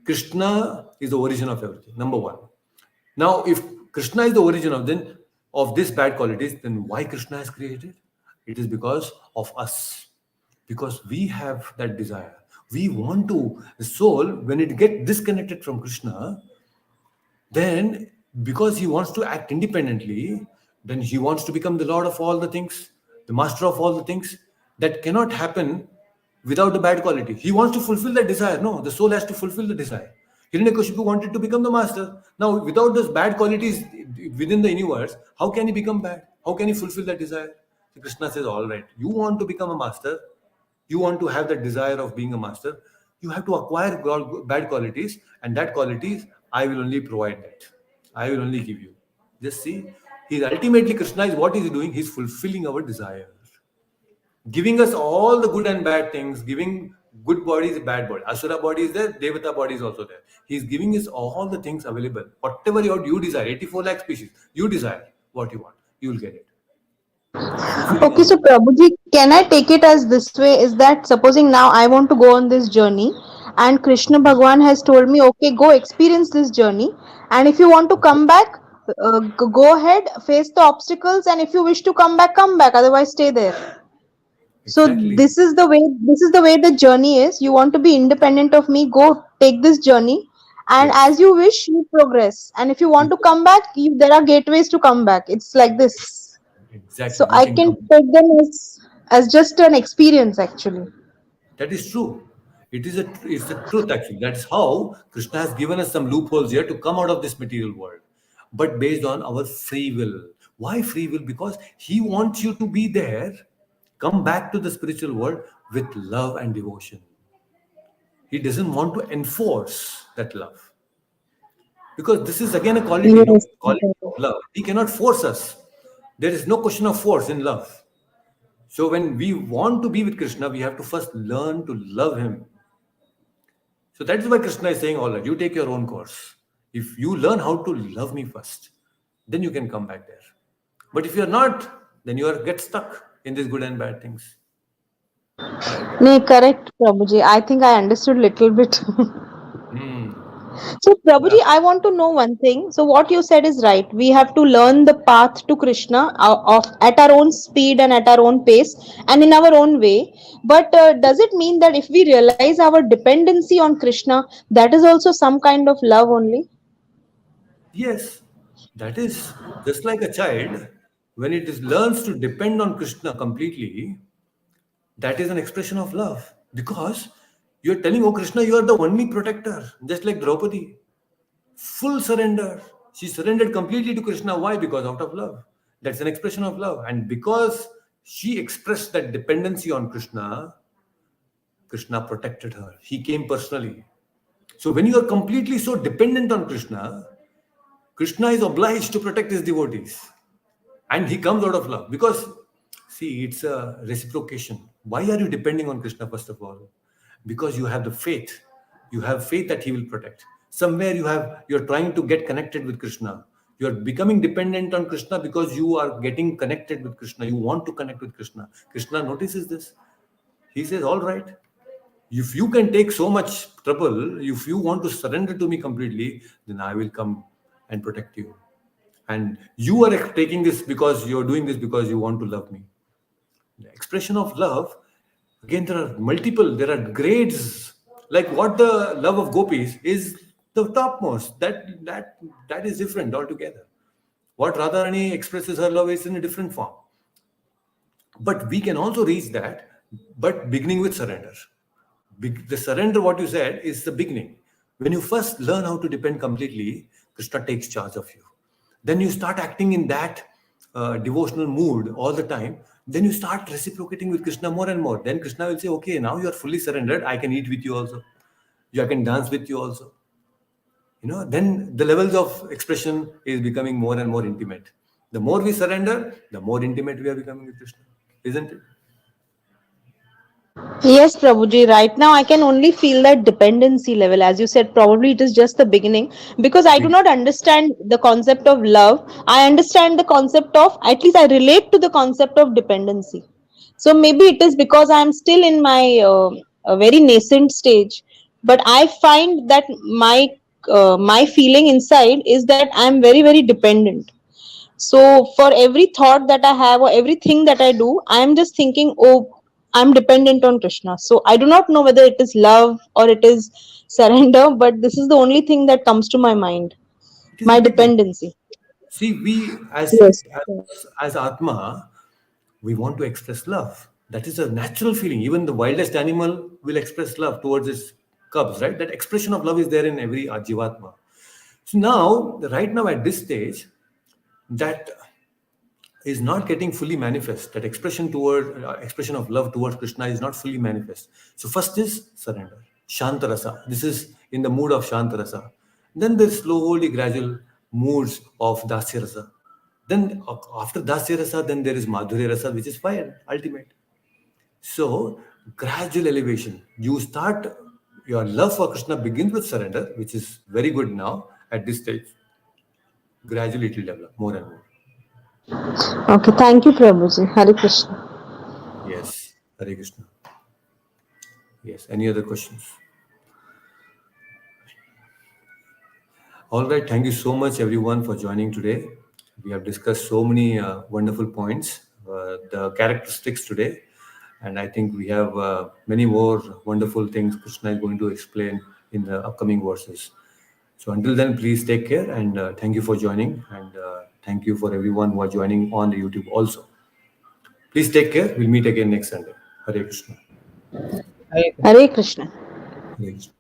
Krishna is the origin of everything. Number one. Now, if Krishna is the origin of this bad qualities, then why Krishna has created? It is because of us. Because we have that desire. We want to. The soul, when it gets disconnected from Krishna, then because he wants to act independently, then he wants to become the lord of all the things, the master of all the things. That cannot happen without the bad quality. He wants to fulfill that desire. No, the soul has to fulfill the desire. Hiranyakashipu wanted to become the master. Now, without those bad qualities within the universe, how can he become bad? How can he fulfill that desire? So Krishna says, all right, you want to become a master, you want to have that desire of being a master, you have to acquire bad qualities, and that qualities I will only provide that. I will only give you. Just see, he's ultimately, Krishna is what is he doing? He's fulfilling our desire, giving us all the good and bad things, giving good bodies, bad body. Asura body is there, Devata body is also there. He's giving us all the things available. Whatever you desire, 84 lakh species, you desire what you want, you will get it. He's fulfilling Okay, our so desire. Prabhuji, can I take it as this way? Is that supposing now I want to go on this journey, and Krishna Okay. Bhagwan has told me, okay, go experience this journey, and if you want to Okay. come back, go ahead, face the obstacles, and if you wish to come back, come back. Otherwise, stay there. So Exactly. this is the way the journey is. You want to be independent of me, go take this journey, and Yes. as you wish, you progress. And if you want to come back, there are gateways to come back. It's like this. So Exactly. You I can can come. take them as just an experience actually. That is true. It's a truth actually. That's how Krishna has given us some loopholes here to come out of this material world, but based on our free will. Why free will? Because He wants you to be there, come back to the spiritual world with love and devotion. He doesn't want to enforce that love, because this is again a quality, no Yes. quality of love. He cannot force us. There is no question of force in love. So when we want to be with Krishna, we have to first learn to love Him. So that is why Krishna is saying, all right, you take your own course. If you learn how to love me first, then you can come back there. But if you're not, then you are get stuck in these good and bad things. Right? No, correct, Prabhuji. I think I understood little bit. Hmm. So, Yeah. Prabhuji, I want to know one thing. So, what you said is right. We have to learn the path to Krishna at our own speed and at our own pace and in our own way. But does it mean that if we realize our dependency on Krishna, that is also some kind of love only? Yes. That is just like a child, when it is learns to depend on Krishna completely, that is an expression of love. Because you're telling, oh Krishna, you are the only protector, just like Draupadi. Full surrender. She surrendered completely to Krishna. Why? Because out of love. That's an expression of love. And because she expressed that dependency on Krishna, Krishna protected her. He came personally. So when you are completely so dependent on Krishna, Krishna is obliged to protect his devotees. And he comes out of love. Because, see, it's a reciprocation. Why are you depending on Krishna, first of all? Because you have the faith. You have faith that he will protect. Somewhere you're trying to get connected with Krishna. You're becoming dependent on Krishna because you are getting connected with Krishna. You want to connect with Krishna. Krishna notices this. He says, all right, if you can take so much trouble, if you want to surrender to me completely, then I will come and protect you. And you are taking this because you're doing this because you want to love me. The expression of love, again, there are grades. Like what the love of gopis is the topmost. That is different altogether. What Radharani expresses her love is in a different form. But we can also reach that, but beginning with surrender. The surrender, what you said, is the beginning. When you first learn how to depend completely, Krishna takes charge of you. Then you start acting in that devotional mood all the time. Then you start reciprocating with Krishna more and more. Then Krishna will say, okay, now you are fully surrendered. I can eat with you also. I can dance with you also. Then the levels of expression is becoming more and more intimate. The more we surrender, the more intimate we are becoming with Krishna. Isn't it? Yes, Prabhuji, right now I can only feel that dependency level. As you said, probably it is just the beginning because I do not understand the concept of love. I understand the concept of, at least I relate to the concept of dependency. So maybe it is because I am still in my a very nascent stage, but I find that my feeling inside is that I am very, very dependent. So for every thought that I have or everything that I do, I am just thinking, oh, I'm dependent on Krishna. So I do not know whether it is love or it is surrender, but this is the only thing that comes to my mind. It is My everything. dependency. See, we Yes. as Atma, we want to express love. That is a natural feeling. Even the wildest animal will express love towards its cubs, right? That expression of love is there in every Jivatma. So now, right now at this stage, that is not getting fully manifest. That expression of love towards Krishna is not fully manifest. So first is surrender, Shantarasa. This is in the mood of Shantarasa. Then there's slowly gradual moods of Dasyarasa. Then after Dasyarasa, then there is Madhurya Rasa, which is fire, ultimate. So gradual elevation. You start your love for Krishna begins with surrender, which is very good now at this stage. Gradually it will develop more and more. Okay, thank you, Prabhuji. Hare Krishna. Yes, Hare Krishna. Yes, any other questions? All right, thank you so much, everyone, for joining today. We have discussed so many wonderful points, the characteristics today, and I think we have many more wonderful things Krishna is going to explain in the upcoming verses. So until then, please take care and thank you for joining, and thank you for everyone who are joining on the YouTube also. Please take care. We'll meet again next Sunday. Hare Krishna. Hare Hare Krishna. Hare Krishna.